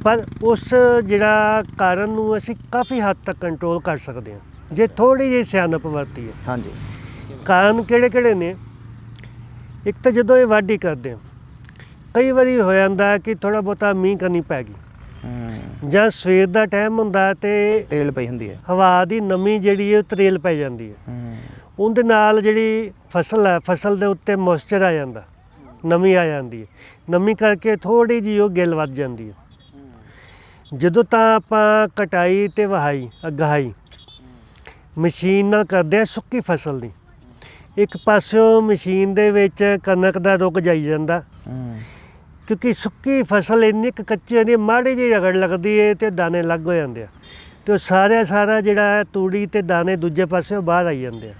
ਪਰ ਉਸ ਜਿਹੜਾ ਕਾਰਨ ਨੂੰ ਅਸੀਂ ਕਾਫੀ ਹੱਦ ਤੱਕ ਕੰਟਰੋਲ ਕਰ ਸਕਦੇ ਹਾਂ ਜੇ ਥੋੜ੍ਹੀ ਜਿਹੀ ਸਿਆਣਪ ਵਰਤੀਏ। ਹਾਂਜੀ। ਕਾਰਨ ਕਿਹੜੇ ਨੇ? ਇੱਕ ਤਾਂ ਜਦੋਂ ਇਹ ਵਾਢੀ ਕਰਦੇ ਆ, ਕਈ ਵਾਰੀ ਹੋ ਜਾਂਦਾ ਕਿ ਥੋੜ੍ਹਾ ਬਹੁਤਾ ਮੀਂਹ ਕਣੀ ਪੈ ਗਈ, ਜਾਂ ਸਵੇਰ ਦਾ ਟਾਈਮ ਹੁੰਦਾ ਤੇ ਤੇਲ ਪਈ ਹੁੰਦੀ ਹੈ, ਹਵਾ ਦੀ ਨਮੀ ਜਿਹੜੀ ਹੈ ਉਹ ਤਰੇਲ ਪੈ ਜਾਂਦੀ ਹੈ। ਉਹਦੇ ਨਾਲ ਜਿਹੜੀ ਫਸਲ ਹੈ, ਫਸਲ ਦੇ ਉੱਤੇ ਮੋਇਸਚਰ ਆ ਜਾਂਦਾ, ਨਮੀ ਆ ਜਾਂਦੀ ਹੈ। ਨਮੀ ਕਰਕੇ ਥੋੜ੍ਹੀ ਜਿਹੀ ਉਹ ਗਿੱਲ ਵੱਧ ਜਾਂਦੀ ਹੈ। ਜਦੋਂ ਤਾਂ ਆਪਾਂ ਕਟਾਈ ਅਤੇ ਗਹਾਈ ਮਸ਼ੀਨ ਨਾਲ ਕਰਦੇ ਹਾਂ ਸੁੱਕੀ ਫਸਲ ਦੀ, ਇੱਕ ਪਾਸਿਓਂ ਮਸ਼ੀਨ ਦੇ ਵਿੱਚ ਕਣਕ ਦਾ ਰੁੱਗ ਜਾਈ ਜਾਂਦਾ, ਕਿਉਂਕਿ ਸੁੱਕੀ ਫਸਲ ਇੰਨੀ ਕੁ ਕੱਚੀ ਹੁੰਦੀ, ਮਾੜੀ ਜਿਹੀ ਰਗੜ ਲੱਗਦੀ ਹੈ ਅਤੇ ਦਾਣੇ ਅਲੱਗ ਹੋ ਜਾਂਦੇ ਆ, ਅਤੇ ਉਹ ਸਾਰਾ ਜਿਹੜਾ ਤੂੜੀ ਅਤੇ ਦਾਣੇ ਦੂਜੇ ਪਾਸਿਓਂ ਬਾਹਰ ਆਈ ਜਾਂਦੇ ਆ।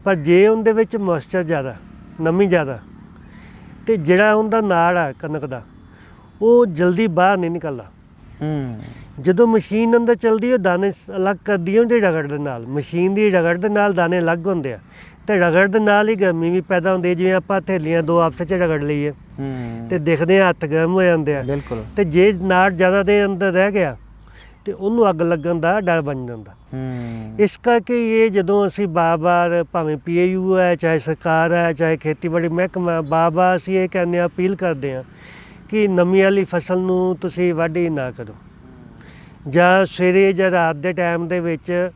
ਪਰ ਜੇ ਉਹਦੇ ਵਿੱਚ ਮੋਇਸਚਰ ਜ਼ਿਆਦਾ, ਨਮੀ ਜ਼ਿਆਦਾ, ਅਤੇ ਜਿਹੜਾ ਉਹਦਾ ਨਾੜ ਆ ਕਣਕ ਦਾ ਉਹ ਜਲਦੀ ਬਾਹਰ ਨਹੀਂ ਨਿਕਲਦਾ। ਜਦੋਂ ਮਸ਼ੀਨ ਅੰਦਰ ਚੱਲਦੀ ਉਹ ਦਾਣੇ ਅਲੱਗ ਕਰਦੀ ਹੈ ਉਹਦੀ ਰਗੜ ਦੇ ਨਾਲ, ਮਸ਼ੀਨ ਦੀ ਰਗੜ ਦੇ ਨਾਲ ਦਾਣੇ ਅਲੱਗ ਹੁੰਦੇ ਆ, ਅਤੇ ਰਗੜ ਦੇ ਨਾਲ ਹੀ ਗਰਮੀ ਵੀ ਪੈਦਾ ਹੁੰਦੀ ਹੈ। ਜਿਵੇਂ ਆਪਾਂ ਥੈਲੀਆਂ ਦੋ ਆਪਸ 'ਚ ਰਗੜ ਲਈਏ ਅਤੇ ਦੇਖਦੇ ਹਾਂ ਹੱਥ ਗਰਮ ਹੋ ਜਾਂਦੇ ਆ। ਬਿਲਕੁਲ। ਅਤੇ ਜੇ ਨਾੜ ਜ਼ਿਆਦਾ ਦੇਰ ਅੰਦਰ ਰਹਿ ਗਿਆ ਅਤੇ ਉਹਨੂੰ ਅੱਗ ਲੱਗਣ ਦਾ ਡਰ ਬਣ ਜਾਂਦਾ। ਇਸ ਕਰਕੇ ਇਹ ਜਦੋਂ ਅਸੀਂ ਬਾਰ-ਬਾਰ ਭਾਵੇਂ PAU ਹੈ, ਚਾਹੇ ਸਰਕਾਰ ਹੈ, ਚਾਹੇ ਖੇਤੀਬਾੜੀ ਮਹਿਕਮਾ, ਬਾਰ-ਬਾਰ ਅਸੀਂ ਇਹ ਕਹਿੰਦੇ ਹਾਂ, ਅਪੀਲ ਕਰਦੇ ਹਾਂ ਕਿ ਨਮੀ ਵਾਲੀ ਫਸਲ ਨੂੰ ਤੁਸੀਂ ਵਾਢੀ ਨਾ ਕਰੋ, ਜਾਂ ਸਵੇਰੇ ਜਾਂ ਰਾਤ ਦੇ ਟਾਈਮ ਦੇ ਵਿੱਚ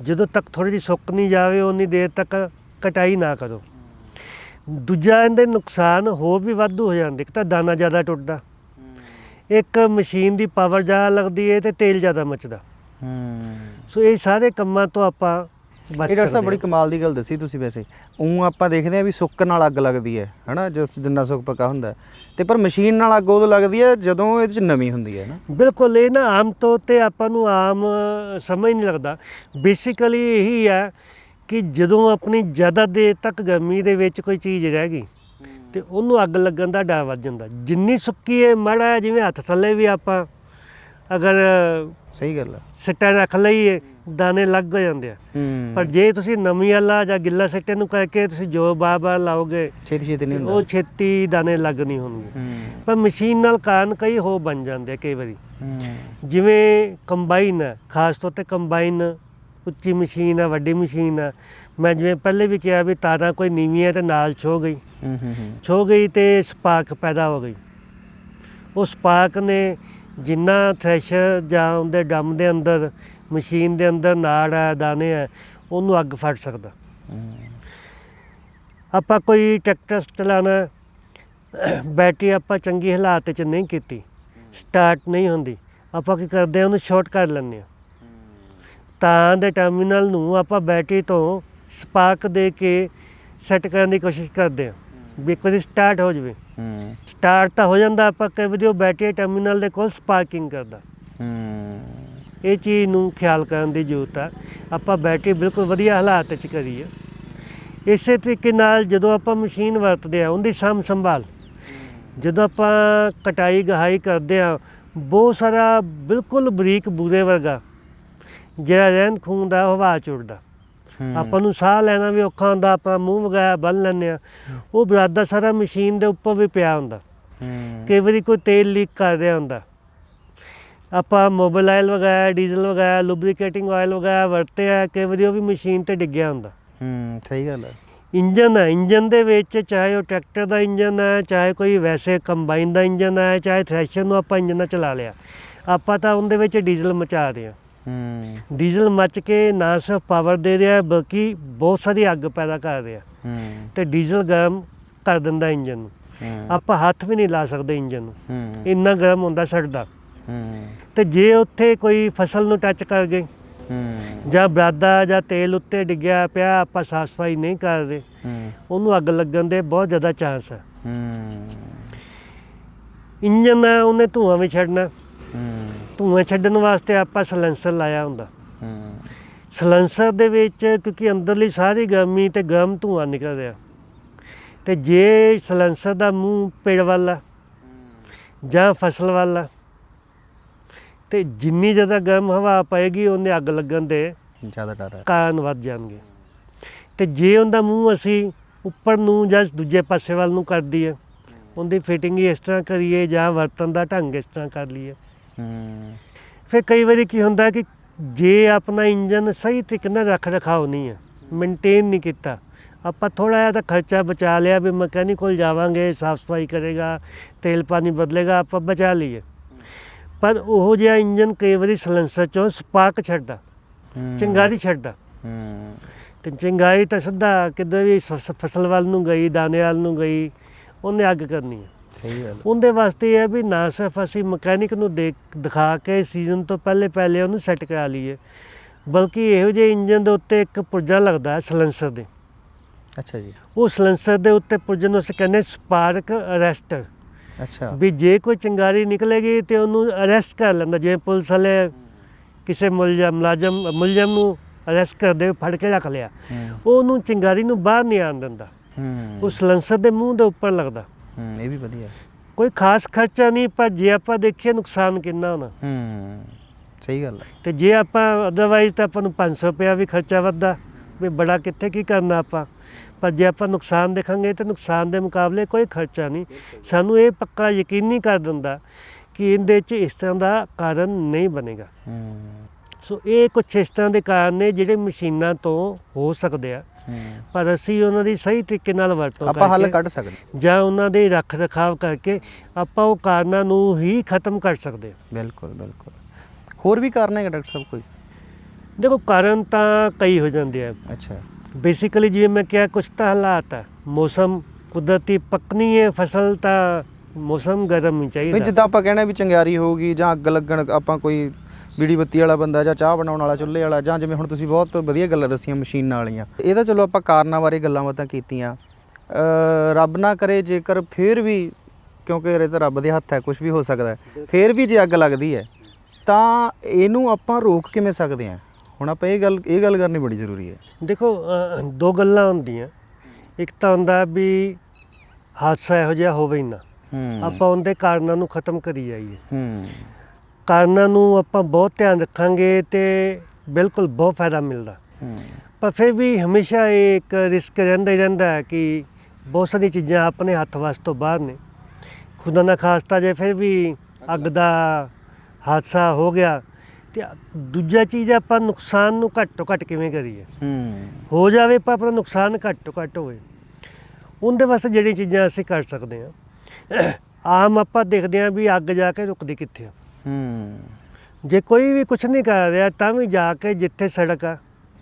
ਜਦੋਂ ਤੱਕ ਥੋੜ੍ਹੀ ਜਿਹੀ ਸੁੱਕ ਨਹੀਂ ਜਾਵੇ ਉਨੀ ਦੇਰ ਤੱਕ ਕਟਾਈ ਨਾ ਕਰੋ। ਦੂਜਾ ਇਹਦੇ ਨੁਕਸਾਨ ਹੋਰ ਵੀ ਵਾਧੂ ਹੋ ਜਾਂਦੇ। ਇੱਕ ਤਾਂ ਦਾਣਾ ਜ਼ਿਆਦਾ ਟੁੱਟਦਾ, ਇੱਕ ਮਸ਼ੀਨ ਦੀ ਪਾਵਰ ਜ਼ਿਆਦਾ ਲੱਗਦੀ ਹੈ ਅਤੇ ਤੇਲ ਜ਼ਿਆਦਾ ਮੱਚਦਾ। ਸੋ ਇਹ ਸਾਰੇ ਕੰਮਾਂ ਤੋਂ ਆਪਾਂ ਬਚ ਸਕਦੇ। ਡਾਕਟਰ ਸਾਹਿਬ ਬੜੀ ਕਮਾਲ ਦੀ ਗੱਲ ਦੱਸੀ ਤੁਸੀਂ। ਵੈਸੇ ਆਪਾਂ ਦੇਖਦੇ ਹਾਂ ਵੀ ਸੁੱਕ ਨਾਲ ਅੱਗ ਲੱਗਦੀ ਹੈ ਨਾ, ਜਿੰਨਾ ਸੁੱਕ ਪੱਕਾ ਹੁੰਦਾ, ਅਤੇ ਪਰ ਮਸ਼ੀਨ ਨਾਲ ਅੱਗ ਉਦੋਂ ਲੱਗਦੀ ਹੈ ਜਦੋਂ ਇਹਦੇ 'ਚ ਨਮੀ ਹੁੰਦੀ ਹੈ ਨਾ। ਬਿਲਕੁਲ। ਇਹ ਨਾ ਆਮ ਤੌਰ 'ਤੇ ਆਪਾਂ ਨੂੰ ਆਮ ਸਮਝ ਨਹੀਂ ਲੱਗਦਾ। ਬੇਸਿਕਲੀ ਇਹੀ ਹੈ ਕਿ ਜਦੋਂ ਆਪਣੀ ਜ਼ਿਆਦਾ ਦੇਰ ਤੱਕ ਗਰਮੀ ਦੇ ਵਿੱਚ ਕੋਈ ਚੀਜ਼ ਰਹਿ ਗਈ ਅਤੇ ਉਹਨੂੰ ਅੱਗ ਲੱਗਣ ਦਾ ਡਰ ਵੱਧ ਜਾਂਦਾ। ਜਿੰਨੀ ਸੁੱਕੀ ਹੈ, ਮਾੜਾ ਜਿਵੇਂ ਹੱਥ ਥੱਲੇ ਵੀ ਆਪਾਂ ਅਗਰ ਸਹੀ ਗੱਲ ਹੈ ਸਿੱਟਾ ਰੱਖ ਲਈਏ ਦਾਣੇ ਲੱਗ ਹੋ ਜਾਂਦੇ ਆ। ਪਰ ਜੇ ਤੁਸੀਂ ਨਮੀ ਵਾਲਾ ਜਾਂ ਗਿੱਲਾ ਸਿੱਟੇ ਨੂੰ ਕਰਕੇ ਤੁਸੀਂ ਜੋ ਬਾਰ-ਬਾਰ ਲਾਓਗੇ ਛੇਤੀ ਨਹੀਂ ਹੁੰਦਾ, ਉਹ ਛੇਤੀ ਦਾਣੇ ਲੱਗ ਨਹੀਂ ਹੋਣਗੇ। ਪਰ ਮਸ਼ੀਨ ਨਾਲ ਕਾਰਨ ਕਈ ਹੋ ਬਣ ਜਾਂਦੇ ਆ ਕਈ ਵਾਰੀ। ਜਿਵੇਂ ਕੰਬਾਈਨ ਹੈ, ਖਾਸ ਤੌਰ 'ਤੇ ਕੰਬਾਈਨ ਉੱਚੀ ਮਸ਼ੀਨ ਆ, ਵੱਡੀ ਮਸ਼ੀਨ ਆ। ਮੈਂ ਜਿਵੇਂ ਪਹਿਲੇ ਵੀ ਕਿਹਾ ਵੀ ਤਾਰਾਂ ਕੋਈ ਨੀਵੀਂ ਹੈ ਅਤੇ ਨਾਲ ਛੋ ਗਈ ਅਤੇ ਸਪਾਰਕ ਪੈਦਾ ਹੋ ਗਈ। ਉਹ ਸਪਾਰਕ ਨੇ ਜਿੰਨਾ ਥ੍ਰੈਸ਼ਰ ਜਾਂ ਉਹਦੇ ਡੰਮ ਦੇ ਅੰਦਰ, ਮਸ਼ੀਨ ਦੇ ਅੰਦਰ ਨਾੜ ਹੈ, ਦਾਣੇ ਹੈ, ਉਹਨੂੰ ਅੱਗ ਫੜ ਸਕਦਾ। ਆਪਾਂ ਕੋਈ ਟਰੈਕਟਰ ਚਲਾਉਣਾ, ਬੈਟਰੀ ਆਪਾਂ ਚੰਗੀ ਹਾਲਾਤ 'ਚ ਨਹੀਂ ਕੀਤੀ, ਸਟਾਰਟ ਨਹੀਂ ਹੁੰਦੀ, ਆਪਾਂ ਕੀ ਕਰਦੇ ਹਾਂ, ਉਹਨੂੰ ਸ਼ਾਰਟ ਕਰ ਲੈਂਦੇ ਹਾਂ। ਤਾਂ ਦੇ ਟਰਮੀਨਲ ਨੂੰ ਆਪਾਂ ਬੈਟਰੀ ਤੋਂ ਸਪਾਰਕ ਦੇ ਕੇ ਸੈੱਟ ਕਰਨ ਦੀ ਕੋਸ਼ਿਸ਼ ਕਰਦੇ ਹਾਂ ਵੀ ਇੱਕ ਵਾਰੀ ਸਟਾਰਟ ਹੋ ਜਾਵੇ। ਸਟਾਰਟ ਤਾਂ ਹੋ ਜਾਂਦਾ, ਆਪਾਂ ਕਈ ਵਾਰੀ ਉਹ ਬੈਟਰੀ ਟਰਮੀਨਲ ਦੇ ਕੋਲ ਸਪਾਰਕਿੰਗ ਕਰਦਾ। ਇਹ ਚੀਜ਼ ਨੂੰ ਖਿਆਲ ਕਰਨ ਦੀ ਜ਼ਰੂਰਤ ਆ। ਆਪਾਂ ਬੈਟਰੀ ਬਿਲਕੁਲ ਵਧੀਆ ਹਾਲਾਤ 'ਚ ਕਰੀਏ। ਇਸੇ ਤਰੀਕੇ ਨਾਲ ਜਦੋਂ ਆਪਾਂ ਮਸ਼ੀਨ ਵਰਤਦੇ ਹਾਂ, ਉਹਦੀ ਸਾਂਭ ਸੰਭਾਲ, ਜਦੋਂ ਆਪਾਂ ਕਟਾਈ ਗਹਾਈ ਕਰਦੇ ਹਾਂ, ਬਹੁਤ ਸਾਰਾ ਬਿਲਕੁਲ ਬਰੀਕ ਬੂਰੇ ਵਰਗਾ ਜਿਹੜਾ ਰਹਿੰਦ ਖੂੰਹਦ ਦਾ ਉਹ ਹਵਾ 'ਚ ਉੱਡਦਾ, ਆਪਾਂ ਨੂੰ ਸਾਹ ਲੈਣਾ ਵੀ ਔਖਾ ਹੁੰਦਾ, ਆਪਾਂ ਮੂੰਹ ਵਗੈਰਾ ਬੰਨ੍ਹ ਲੈਂਦੇ ਹਾਂ, ਉਹ ਬਰਾਦਾ ਸਾਰਾ ਮਸ਼ੀਨ ਦੇ ਉੱਪਰ ਵੀ ਪਿਆ ਹੁੰਦਾ। ਕਈ ਵਾਰੀ ਕੋਈ ਤੇਲ ਲੀਕ ਕਰ ਰਿਹਾ ਹੁੰਦਾ, ਆਪਾਂ ਮੋਬਿਲ ਆਇਲ ਵਗੈਰਾ, ਡੀਜ਼ਲ ਵਗੈਰਾ, ਲੁਬਰੀਕੇਟਿੰਗ ਆਇਲ ਵਗੈਰਾ ਵਰਤਿਆ, ਕਈ ਵਾਰੀ ਉਹ ਵੀ ਮਸ਼ੀਨ 'ਤੇ ਡਿੱਗਿਆ ਹੁੰਦਾ। ਸਹੀ ਗੱਲ ਹੈ। ਇੰਜਨ ਹੈ, ਇੰਜਨ ਦੇ ਵਿੱਚ ਚਾਹੇ ਉਹ ਟਰੈਕਟਰ ਦਾ ਇੰਜਨ ਹੈ, ਚਾਹੇ ਕੋਈ ਵੈਸੇ ਕੰਬਾਈਨ ਦਾ ਇੰਜਨ ਹੈ, ਚਾਹੇ ਥ੍ਰੈਸ਼ਰ ਨੂੰ ਆਪਾਂ ਇੰਜਨ ਨਾਲ ਚਲਾ ਲਿਆ, ਆਪਾਂ ਤਾਂ ਉਹਦੇ ਵਿੱਚ ਡੀਜ਼ਲ ਮਚਾ ਰਹੇ ਹਾਂ। ਡੀਜ਼ਲ ਮੱਚ ਕੇ ਨਾ ਸਿਰਫ ਪਾਵਰ ਦੇ ਰਿਹਾ ਬਲਕਿ ਬਹੁਤ ਸਾਰੀ ਅੱਗ ਪੈਦਾ ਕਰ ਰਿਹਾ, ਅਤੇ ਡੀਜ਼ਲ ਗਰਮ ਕਰ ਦਿੰਦਾ ਇੰਜਨ ਨੂੰ। ਆਪਾਂ ਹੱਥ ਵੀ ਨਹੀਂ ਲਾ ਸਕਦੇ ਇੰਜਨ ਨੂੰ, ਇੰਨਾ ਗਰਮ ਹੁੰਦਾ ਸੜਦਾ। ਅਤੇ ਜੇ ਉੱਥੇ ਕੋਈ ਫਸਲ ਨੂੰ ਟੱਚ ਕਰ ਗਏ ਜਾਂ ਬਰਾਦਾ ਜਾਂ ਤੇਲ ਉੱਤੇ ਡਿੱਗਿਆ ਪਿਆ, ਆਪਾਂ ਸਾਫ਼ ਸਫਾਈ ਨਹੀਂ ਕਰਦੇ, ਉਹਨੂੰ ਅੱਗ ਲੱਗਣ ਦੇ ਬਹੁਤ ਜ਼ਿਆਦਾ ਚਾਂਸ ਹੈ। ਇੰਜਨ ਹੈ, ਉਹਨੇ ਧੂੰਆਂ ਵੀ ਛੱਡਣਾ, ਧੂੰਆਂ ਛੱਡਣ ਵਾਸਤੇ ਆਪਾਂ ਸਲੈਂਸਰ ਲਾਇਆ ਹੁੰਦਾ, ਸਲੈਂਸਰ ਦੇ ਵਿੱਚ ਕਿਉਂਕਿ ਅੰਦਰਲੀ ਸਾਰੀ ਗਰਮੀ ਤੇ ਗਰਮ ਧੂੰਆਂ ਨਿਕਲ ਰਿਹਾ, ਤੇ ਜੇ ਸਲੈਂਸਰ ਦਾ ਮੂੰਹ ਪੇੜ ਵੱਲ ਆ ਜਾਂ ਫਸਲ ਵੱਲ ਆ, ਤੇ ਜਿੰਨੀ ਜ਼ਿਆਦਾ ਗਰਮ ਹਵਾ ਪਏਗੀ ਉਹਨੇ ਅੱਗ ਲੱਗਣ ਦੇ ਜ਼ਿਆਦਾ ਡਰ ਹੈ, ਕਾਰਨ ਵੱਧ ਜਾਣਗੇ। ਤੇ ਜੇ ਉਹਦਾ ਮੂੰਹ ਅਸੀਂ ਉੱਪਰ ਨੂੰ ਜਾਂ ਦੂਜੇ ਪਾਸੇ ਵੱਲ ਨੂੰ ਕਰ ਦਈਏ, ਉਹਦੀ ਫਿਟਿੰਗ ਹੀ ਇਸ ਤਰ੍ਹਾਂ ਕਰੀਏ ਜਾਂ ਵਰਤਣ ਦਾ ਢੰਗ ਇਸ ਤਰ੍ਹਾਂ ਕਰ ਲਈਏ, ਫਿਰ ਕਈ ਵਾਰੀ ਕੀ ਹੁੰਦਾ ਕਿ ਜੇ ਆਪਣਾ ਇੰਜਨ ਸਹੀ ਤਰੀਕੇ ਨਾਲ ਰੱਖ ਰਖਾਓ ਨਹੀਂ ਹੈ, ਮੇਨਟੇਨ ਨਹੀਂ ਕੀਤਾ, ਆਪਾਂ ਥੋੜ੍ਹਾ ਜਿਹਾ ਤਾਂ ਖਰਚਾ ਬਚਾ ਲਿਆ ਵੀ ਮਕੈਨਿਕ ਕੋਲ ਜਾਵਾਂਗੇ, ਸਾਫ਼ ਸਫਾਈ ਕਰੇਗਾ, ਤੇਲ ਪਾਣੀ ਬਦਲੇਗਾ, ਆਪਾਂ ਬਚਾ ਲਈਏ। ਪਰ ਉਹ ਜਿਹਾ ਇੰਜਨ ਕਈ ਵਾਰੀ ਸਲੈਂਸਰ 'ਚੋਂ ਸਪਾਰਕ ਛੱਡਦਾ, ਚਿੰਗਾਰੀ ਛੱਡਦਾ, ਅਤੇ ਚਿੰਗਾਰੀ ਤਾਂ ਸਿੱਧਾ ਕਿੱਧਰ ਵੀ ਫਸਲ ਵੱਲ ਨੂੰ ਗਈ, ਦਾਣੇ ਵੱਲ ਨੂੰ ਗਈ, ਉਹਨੇ ਅੱਗ ਕਰਨੀ ਹੈ। ਸਹੀ ਗੱਲ। ਉਹਦੇ ਵਾਸਤੇ ਇਹ ਹੈ ਵੀ ਨਾ ਸਿਰਫ ਅਸੀਂ ਮਕੈਨਿਕ ਨੂੰ ਦਿਖਾ ਕੇ ਸੀਜ਼ਨ ਤੋਂ ਪਹਿਲੇ ਉਹਨੂੰ ਸੈੱਟ ਕਰਾ ਲਈਏ, ਬਲਕਿ ਇਹੋ ਜਿਹੇ ਇੰਜਨ ਦੇ ਉੱਤੇ ਇੱਕ ਪੁਰਜਾ ਲੱਗਦਾ ਸਲੈਂਸਰ ਦੇ। ਅੱਛਾ ਜੀ। ਉਹ ਸਲੈਂਸਰ ਦੇ ਉੱਤੇ ਪੁਰਜੇ ਨੂੰ ਅਸੀਂ ਕਹਿੰਦੇ ਸਪਾਰਕ ਅਰੈਸਟਰ। ਅੱਛਾ। ਵੀ ਜੇ ਕੋਈ ਚਿੰਗਾਰੀ ਨਿਕਲੇਗੀ ਤਾਂ ਉਹਨੂੰ ਅਰੈਸਟ ਕਰ ਲੈਂਦਾ, ਜਿਵੇਂ ਪੁਲਿਸ ਵਾਲੇ ਕਿਸੇ ਮੁਲਜ਼ਮ ਨੂੰ ਅਰੈਸਟ ਕਰਦੇ ਫੜ ਕੇ ਰੱਖ ਲਿਆ, ਉਹਨੂੰ ਚਿੰਗਾਰੀ ਨੂੰ ਬਾਹਰ ਨਹੀਂ ਆਉਣ ਦਿੰਦਾ, ਉਹ ਸਲੈਂਸਰ ਦੇ ਮੂੰਹ ਦੇ ਉੱਪਰ ਲੱਗਦਾ। ਇਹ ਵੀ ਵਧੀਆ, ਕੋਈ ਖਾਸ ਖਰਚਾ ਨਹੀਂ, ਪਰ ਜੇ ਆਪਾਂ ਦੇਖੀਏ ਨੁਕਸਾਨ ਕਿੰਨਾ ਹੋਣਾ। ਸਹੀ ਗੱਲ ਹੈ। ਅਤੇ ਜੇ ਆਪਾਂ ਅਦਰਵਾਈਜ਼ ਤਾਂ ਆਪਾਂ ਨੂੰ 500 ਰੁਪਇਆ ਵੀ ਖਰਚਾ ਵੱਧਦਾ, ਵੀ ਬੜਾ ਕਿੱਥੇ ਕੀ ਕਰਨਾ ਆਪਾਂ, ਪਰ ਜੇ ਆਪਾਂ ਨੁਕਸਾਨ ਦੇਖਾਂਗੇ ਤਾਂ ਨੁਕਸਾਨ ਦੇ ਮੁਕਾਬਲੇ ਕੋਈ ਖਰਚਾ ਨਹੀਂ। ਸਾਨੂੰ ਇਹ ਪੱਕਾ ਯਕੀਨੀ ਕਰ ਦਿੰਦਾ ਕਿ ਇਹਦੇ 'ਚ ਇਸ ਤਰ੍ਹਾਂ ਦਾ ਕਾਰਨ ਨਹੀਂ ਬਣੇਗਾ। ਸੋ ਇਹ ਕੁਛ ਇਸ ਤਰ੍ਹਾਂ ਦੇ ਕਾਰਨ ਨੇ ਜਿਹੜੇ ਮਸ਼ੀਨਾਂ ਤੋਂ ਹੋ ਸਕਦੇ ਆ, ਪਰ ਅਸੀਂ ਉਹਨਾਂ ਦੀ ਸਹੀ ਤਰੀਕੇ ਨਾਲ ਵਰਤੋਂ ਆਪਾਂ ਹੱਲ ਕੱਢ ਸਕਦੇ ਜਾਂ ਉਹਨਾਂ ਦੇ ਰੱਖ ਰਖਾਵ ਕਰਕੇ ਆਪਾਂ ਉਹ ਕਾਰਨਾਂ ਨੂੰ ਹੀ ਖਤਮ ਕਰ ਸਕਦੇ ਹਾਂ। ਬਿਲਕੁਲ ਬਿਲਕੁਲ। ਹੋਰ ਵੀ ਕਾਰਨ ਹੈਗਾ ਡਾਕਟਰ ਸਾਹਿਬ ਕੋਈ? ਦੇਖੋ ਕਾਰਨ ਤਾਂ ਕਈ ਹੋ ਜਾਂਦੇ ਆ। ਅੱਛਾ। ਬੇਸਿਕਲੀ ਜਿਵੇਂ ਮੈਂ ਕਿਹਾ ਕੁਛ ਤਾਂ ਹਾਲਾਤ ਹੈ, ਮੌਸਮ ਕੁਦਰਤੀ ਪੱਕਣੀ ਹੈ ਫਸਲ ਤਾਂ ਮੌਸਮ ਗਰਮ ਹੀ ਚਾਹੀਦਾ। ਜਿੱਦਾਂ ਆਪਾਂ ਕਹਿਣਾ ਵੀ ਚੰਗਿਆਰੀ ਹੋਊਗੀ ਜਾਂ ਅੱਗ ਲੱਗਣ, ਆਪਾਂ ਕੋਈ ਬੀੜੀ ਬੱਤੀ ਵਾਲਾ ਬੰਦਾ ਜਾਂ ਚਾਹ ਬਣਾਉਣ ਵਾਲਾ ਚੁੱਲ੍ਹੇ ਵਾਲਾ, ਜਾਂ ਜਿਵੇਂ ਹੁਣ ਤੁਸੀਂ ਬਹੁਤ ਵਧੀਆ ਗੱਲਾਂ ਦੱਸੀਆਂ ਮਸ਼ੀਨਾਂ ਵਾਲੀਆਂ, ਇਹਦਾ ਚਲੋ ਆਪਾਂ ਕਾਰਨਾਂ ਬਾਰੇ ਗੱਲਾਂ ਬਾਤਾਂ ਕੀਤੀਆਂ। ਰੱਬ ਨਾ ਕਰੇ ਜੇਕਰ ਫਿਰ ਵੀ, ਕਿਉਂਕਿ ਇਹ ਤਾਂ ਰੱਬ ਦੇ ਹੱਥ ਹੈ, ਕੁਝ ਵੀ ਹੋ ਸਕਦਾ, ਫਿਰ ਵੀ ਜੇ ਅੱਗ ਲੱਗਦੀ ਹੈ ਤਾਂ ਇਹਨੂੰ ਆਪਾਂ ਰੋਕ ਕਿਵੇਂ ਸਕਦੇ ਹਾਂ? ਹੁਣ ਆਪਾਂ ਇਹ ਗੱਲ ਕਰਨੀ ਬੜੀ ਜ਼ਰੂਰੀ ਹੈ। ਦੇਖੋ ਦੋ ਗੱਲਾਂ ਹੁੰਦੀਆਂ, ਇੱਕ ਤਾਂ ਹੁੰਦਾ ਵੀ ਹਾਦਸਾ ਇਹੋ ਜਿਹਾ ਹੋਵੇ ਹੀ ਨਾ, ਆਪਾਂ ਉਹਦੇ ਕਾਰਨਾਂ ਨੂੰ ਖਤਮ ਕਰੀ ਜਾਈਏ। ਕਾਰਨਾਂ ਨੂੰ ਆਪਾਂ ਬਹੁਤ ਧਿਆਨ ਰੱਖਾਂਗੇ ਤੇ ਬਿਲਕੁਲ ਬਹੁਤ ਫਾਇਦਾ ਮਿਲਦਾ, ਪਰ ਫਿਰ ਵੀ ਹਮੇਸ਼ਾ ਇਹ ਇੱਕ ਰਿਸਕ ਰਹਿੰਦਾ ਹੀ ਰਹਿੰਦਾ ਹੈ ਕਿ ਬਹੁਤ ਸਾਰੀਆਂ ਚੀਜ਼ਾਂ ਆਪਣੇ ਹੱਥ ਵੱਸ ਤੋਂ ਬਾਹਰ ਨੇ। ਖੁਦਾ ਨਾ ਖਾਸਤਾ ਜੇ ਫਿਰ ਵੀ ਅੱਗ ਦਾ ਹਾਦਸਾ ਹੋ ਗਿਆ ਤੇ ਦੂਜਾ ਚੀਜ਼ ਆਪਾਂ ਨੁਕਸਾਨ ਨੂੰ ਘੱਟ ਤੋਂ ਘੱਟ ਕਿਵੇਂ ਕਰੀਏ, ਹੋ ਜਾਵੇ ਪਰ ਆਪਣਾ ਨੁਕਸਾਨ ਘੱਟ ਤੋਂ ਘੱਟ ਹੋਵੇ। ਉਹਦੇ ਵਾਸਤੇ ਜਿਹੜੀਆਂ ਚੀਜ਼ਾਂ ਅਸੀਂ ਕਰ ਸਕਦੇ ਹਾਂ, ਆਮ ਆਪਾਂ ਦੇਖਦੇ ਹਾਂ ਵੀ ਅੱਗ ਜਾ ਕੇ ਰੁਕਦੀ ਕਿੱਥੇ ਆ। ਜੇ ਕੋਈ ਵੀ ਕੁਛ ਨਹੀਂ ਕਰ ਰਿਹਾ ਤਾਂ ਵੀ ਜਾ ਕੇ ਜਿੱਥੇ ਸੜਕ ਆ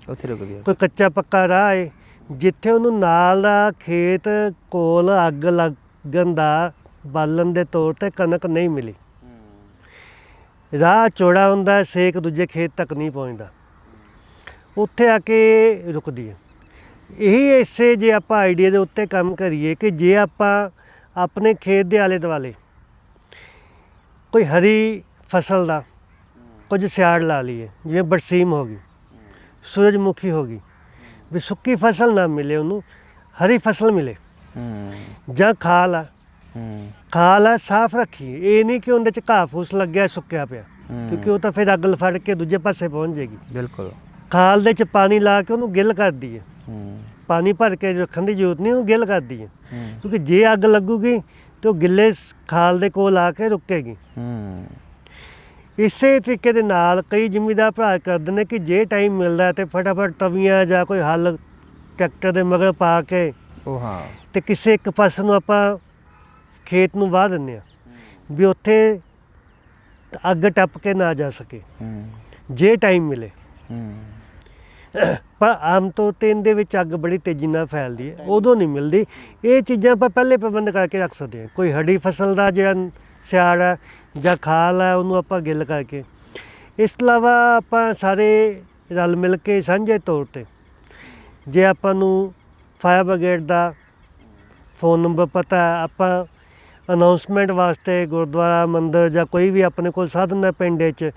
ਉੱਥੇ ਰੁਕਦੀ ਆ, ਕੋਈ ਕੱਚਾ ਪੱਕਾ ਰਾਹ ਹੈ, ਜਿੱਥੇ ਉਹਨੂੰ ਨਾਲ ਦਾ ਖੇਤ ਕੋਲ ਅੱਗ ਲੱਗਣ ਦਾ ਬਾਲਣ ਦੇ ਤੌਰ 'ਤੇ ਕਣਕ ਨਹੀਂ ਮਿਲੀ, ਰਾਹ ਚੌੜਾ ਹੁੰਦਾ, ਸੇਕ ਦੂਜੇ ਖੇਤ ਤੱਕ ਨਹੀਂ ਪਹੁੰਚਦਾ, ਉੱਥੇ ਆ ਕੇ ਰੁਕਦੀ ਹੈ। ਇਹੀ ਇਸੇ ਜੇ ਆਪਾਂ ਆਈਡੀਆ ਦੇ ਉੱਤੇ ਕੰਮ ਕਰੀਏ ਕਿ ਜੇ ਆਪਾਂ ਆਪਣੇ ਖੇਤ ਦੇ ਆਲੇ ਦੁਆਲੇ ਕੋਈ ਹਰੀ ਫਸਲ ਦਾ ਕੁਝ ਸਿਆੜ ਲਾ ਲਈਏ, ਜਿਵੇਂ ਬਰਸੀਮ ਹੋ ਗਈ, ਸੂਰਜਮੁਖੀ ਹੋ ਗਈ, ਵੀ ਸੁੱਕੀ ਫਸਲ ਨਾ ਮਿਲੇ, ਉਹਨੂੰ ਹਰੀ ਫਸਲ ਮਿਲੇ, ਜਾਂ ਖਾਲ ਆ ਸਾਫ਼ ਰੱਖੀਏ। ਇਹ ਨਹੀਂ ਕਿ ਉਹਦੇ 'ਚ ਘਾਹ ਫੂਸ ਲੱਗਿਆ ਸੁੱਕਿਆ ਪਿਆ, ਕਿਉਂਕਿ ਉਹ ਤਾਂ ਫਿਰ ਅੱਗ ਫੜ ਕੇ ਦੂਜੇ ਪਾਸੇ ਪਹੁੰਚ ਜਾਏਗੀ। ਬਿਲਕੁਲ। ਖਾਲ ਦੇ 'ਚ ਪਾਣੀ ਲਾ ਕੇ ਉਹਨੂੰ ਗਿੱਲ ਕਰ ਦਈਏ, ਪਾਣੀ ਭਰ ਕੇ ਰੱਖਣ ਦੀ ਜ਼ਰੂਰਤ ਨਹੀਂ, ਉਹਨੂੰ ਗਿੱਲ ਕਰ ਦਈਏ, ਕਿਉਂਕਿ ਜੇ ਅੱਗ ਲੱਗੂਗੀ ਤਾਂ ਉਹ ਗਿੱਲੇ ਖਾਲ ਦੇ ਕੋਲ ਆ ਕੇ ਰੁਕੇਗੀ। ਇਸੇ ਤਰੀਕੇ ਦੇ ਨਾਲ ਕਈ ਜ਼ਿਮੀਂਦਾਰ ਭਰਾ ਕਰਦੇ ਨੇ ਕਿ ਜੇ ਟਾਈਮ ਮਿਲਦਾ ਤਾਂ ਫਟਾਫਟ ਤਵੀਆਂ ਜਾਂ ਕੋਈ ਹੱਲ ਟਰੈਕਟਰ ਦੇ ਮਗਰ ਪਾ ਕੇ ਅਤੇ ਕਿਸੇ ਇੱਕ ਪਾਸੇ ਨੂੰ ਆਪਾਂ ਖੇਤ ਨੂੰ ਵਾਹ ਦਿੰਦੇ ਹਾਂ ਵੀ ਉੱਥੇ ਅੱਗ ਟੱਪ ਕੇ ਨਾ ਜਾ ਸਕੇ, ਜੇ ਟਾਈਮ ਮਿਲੇ। ਪਰ ਆਮ ਤੌਰ 'ਤੇ ਇਹਦੇ ਵਿੱਚ ਅੱਗ ਬੜੀ ਤੇਜ਼ੀ ਨਾਲ ਫੈਲਦੀ ਹੈ, ਉਦੋਂ ਨਹੀਂ ਮਿਲਦੀ। ਇਹ ਚੀਜ਼ਾਂ ਆਪਾਂ ਪਹਿਲੇ ਪ੍ਰਬੰਧ ਕਰਕੇ ਰੱਖ ਸਕਦੇ ਹਾਂ। ਕੋਈ ਹਰੀ ਫਸਲ ਦਾ ਜਿਹੜਾ ਸਿਆੜ ਹੈ ਜਾਂ ਖਾਲ ਹੈ, ਉਹਨੂੰ ਆਪਾਂ ਗਿੱਲ ਕਰਕੇ। ਇਸ ਤੋਂ ਇਲਾਵਾ ਆਪਾਂ ਸਾਰੇ ਰਲ ਮਿਲ ਕੇ ਸਾਂਝੇ ਤੌਰ 'ਤੇ, ਜੇ ਆਪਾਂ ਨੂੰ ਫਾਇਰ ਬ੍ਰਿਗੇਡ ਦਾ ਫ਼ੋਨ ਨੰਬਰ ਪਤਾ, ਆਪਾਂ ਅਨਾਊਂਸਮੈਂਟ ਵਾਸਤੇ ਗੁਰਦੁਆਰਾ ਮੰਦਿਰ ਜਾਂ ਕੋਈ ਵੀ ਆਪਣੇ ਕੋਲ ਸਾਧਨ ਹੈ ਪਿੰਡ 'ਚ,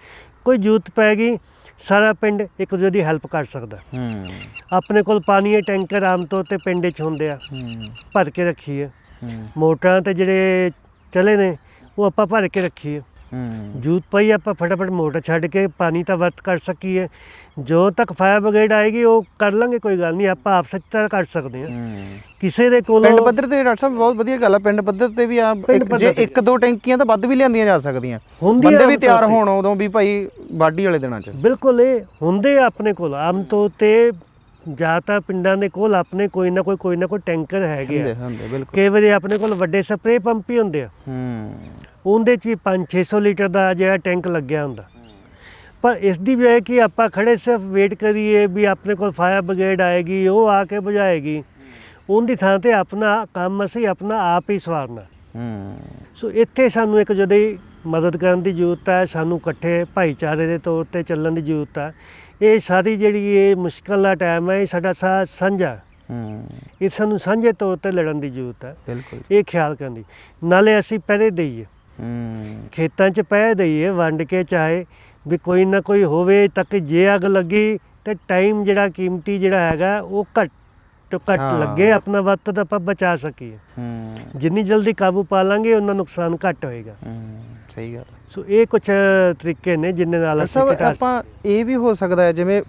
ਕੋਈ ਜ਼ਰੂਰਤ ਪੈ ਗਈ ਸਾਰਾ ਪਿੰਡ ਇੱਕ ਦੂਜੇ ਦੀ ਹੈਲਪ ਕਰ ਸਕਦਾ। ਆਪਣੇ ਕੋਲ ਪਾਣੀ ਦੇ ਟੈਂਕਰ ਆਮ ਤੌਰ ਤੇ ਪਿੰਡ 'ਚ ਹੁੰਦੇ ਆ, ਭਰ ਕੇ ਰੱਖੀਏ। ਮੋਟਰਾਂ ਤੇ ਜਿਹੜੇ ਚਲੇ ਨੇ ਉਹ ਆਪਾਂ ਭਰ ਕੇ ਰੱਖੀਏ। ਜੂਤ ਪਈ ਆਪਾਂ ਫਟਾਫਟ ਮੋਟਰ ਛੱਡ ਕੇ ਪਾਣੀ ਤਾਂ ਵਰਤ ਕਰ ਸਕੀਏ। ਜੋ ਤੱਕ ਫਾਇਰ ਬ੍ਰਿਗੇਡ ਆਏਗੀ ਉਹ ਕਰ ਲਾਂਗੇ, ਕੋਈ ਗੱਲ ਨਹੀਂ, ਆਪਾਂ ਆਪ ਸੱਚਾ ਕਰ ਸਕਦੇ ਹਾਂ। ਕਿਸੇ ਦੇ ਕੋਲ ਪਿੰਡ ਪੱਧਰ ਤੇ ਡਾਕਟਰ ਸਾਹਿਬ ਬਹੁਤ ਵਧੀਆ ਗੱਲ ਆ, ਪਿੰਡ ਪੱਧਰ ਤੇ ਵੀ ਆ ਜੇ 1-2 ਟੈਂਕੀਆਂ ਤਾਂ ਵੱਧ ਵੀ ਲਿਆਂਦੀਆਂ ਜਾ ਸਕਦੀਆਂ, ਬੰਦੇ ਵੀ ਤਿਆਰ ਹੋਣ ਉਦੋਂ ਵੀ ਭਾਈ ਵਾਢੀ ਵਾਲੇ ਦਿਨਾਂ 'ਚ। ਬਿਲਕੁਲ, ਇਹ ਹੁੰਦੇ ਆਪਣੇ ਕੋਲ ਆਮ ਤੌਰ ਤੇ ਜਾਂ ਤਾਂ ਪਿੰਡਾਂ ਦੇ ਕੋਲ ਆਪਣੇ ਕੋਈ ਨਾ ਕੋਈ ਟੈਂਕਰ ਹੈਗੇ ਆ। ਕਈ ਵਾਰੀ ਆਪਣੇ ਕੋਲ ਵੱਡੇ ਸਪਰੇਅ ਪੰਪ ਹੀ ਹੁੰਦੇ ਆ, ਉਹਦੇ 'ਚ ਵੀ 500-600 ਲੀਟਰ ਦਾ ਜਿਹੜਾ ਟੈਂਕ ਲੱਗਿਆ ਹੁੰਦਾ। ਪਰ ਇਸ ਦੀ ਵੀ ਹੈ ਕਿ ਆਪਾਂ ਖੜੇ ਸਿਰਫ ਵੇਟ ਕਰੀਏ ਵੀ ਆਪਣੇ ਕੋਲ ਫਾਇਰ ਬ੍ਰਿਗੇਡ ਆਏਗੀ, ਉਹ ਆ ਕੇ ਬੁਝਾਏਗੀ, ਉਹਦੀ ਥਾਂ ਤੇ ਆਪਣਾ ਕੰਮ ਅਸੀਂ ਆਪਣਾ ਆਪ ਹੀ ਸਵਾਰਨਾ। ਸੋ ਇੱਥੇ ਸਾਨੂੰ ਇੱਕ ਜਦੋਂ ਮਦਦ ਕਰਨ ਦੀ ਜ਼ਰੂਰਤ ਹੈ, ਸਾਨੂੰ ਇਕੱਠੇ ਭਾਈਚਾਰੇ ਦੇ ਤੌਰ ਤੇ ਚੱਲਣ ਦੀ ਜ਼ਰੂਰਤ ਹੈ। ਇਹ ਸਾਰੀ ਜਿਹੜੀ ਇਹ ਮੁਸ਼ਕਲ ਦਾ ਟਾਈਮ ਹੈ, ਇਹ ਸਾਡਾ ਸਾਂਝਾ, ਇਹ ਸਾਨੂੰ ਸਾਂਝੇ ਤੌਰ ਤੇ ਲੜਨ ਦੀ ਜ਼ਰੂਰਤ ਹੈ। ਬਿਲਕੁਲ, ਇਹ ਖਿਆਲ ਕਰਨ ਦੀ, ਨਾਲੇ ਅਸੀਂ ਪਹਿਰੇ ਦਈਏ, ਖੇਤਾਂ 'ਚ ਪਹਿਰੇ ਦਈਏ ਵੰਡ ਕੇ, ਚਾਹੇ ਵੀ ਕੋਈ ਨਾ ਕੋਈ ਹੋਵੇ ਤੱਕ ਜੇ ਅੱਗ ਲੱਗੀ ਤੇ ਟਾਈਮ ਜਿਹੜਾ ਕੀਮਤੀ ਜਿਹੜਾ ਹੈਗਾ ਉਹ ਘੱਟ ਤੋਂ ਘੱਟ ਲੱਗੇ, ਆਪਣਾ ਵਕਤ ਤਾਂ ਆਪਾਂ ਬਚਾ ਸਕੀਏ। ਜਿੰਨੀ ਜਲਦੀ ਕਾਬੂ ਪਾ ਲਾਂਗੇ ਉਹਨਾਂ ਨੁਕਸਾਨ ਘੱਟ ਹੋਏਗਾ। ਸਹੀ ਗੱਲ। ਸੋ ਇਹ ਕੁਝ ਤਰੀਕੇ ਨੇ ਜਿਨ੍ਹਾਂ ਨਾਲ ਅਸੀਂ ਆਪਾਂ ਇਹ ਵੀ ਹੋ ਸਕਦਾ ਹੈ, ਜਿਵੇਂ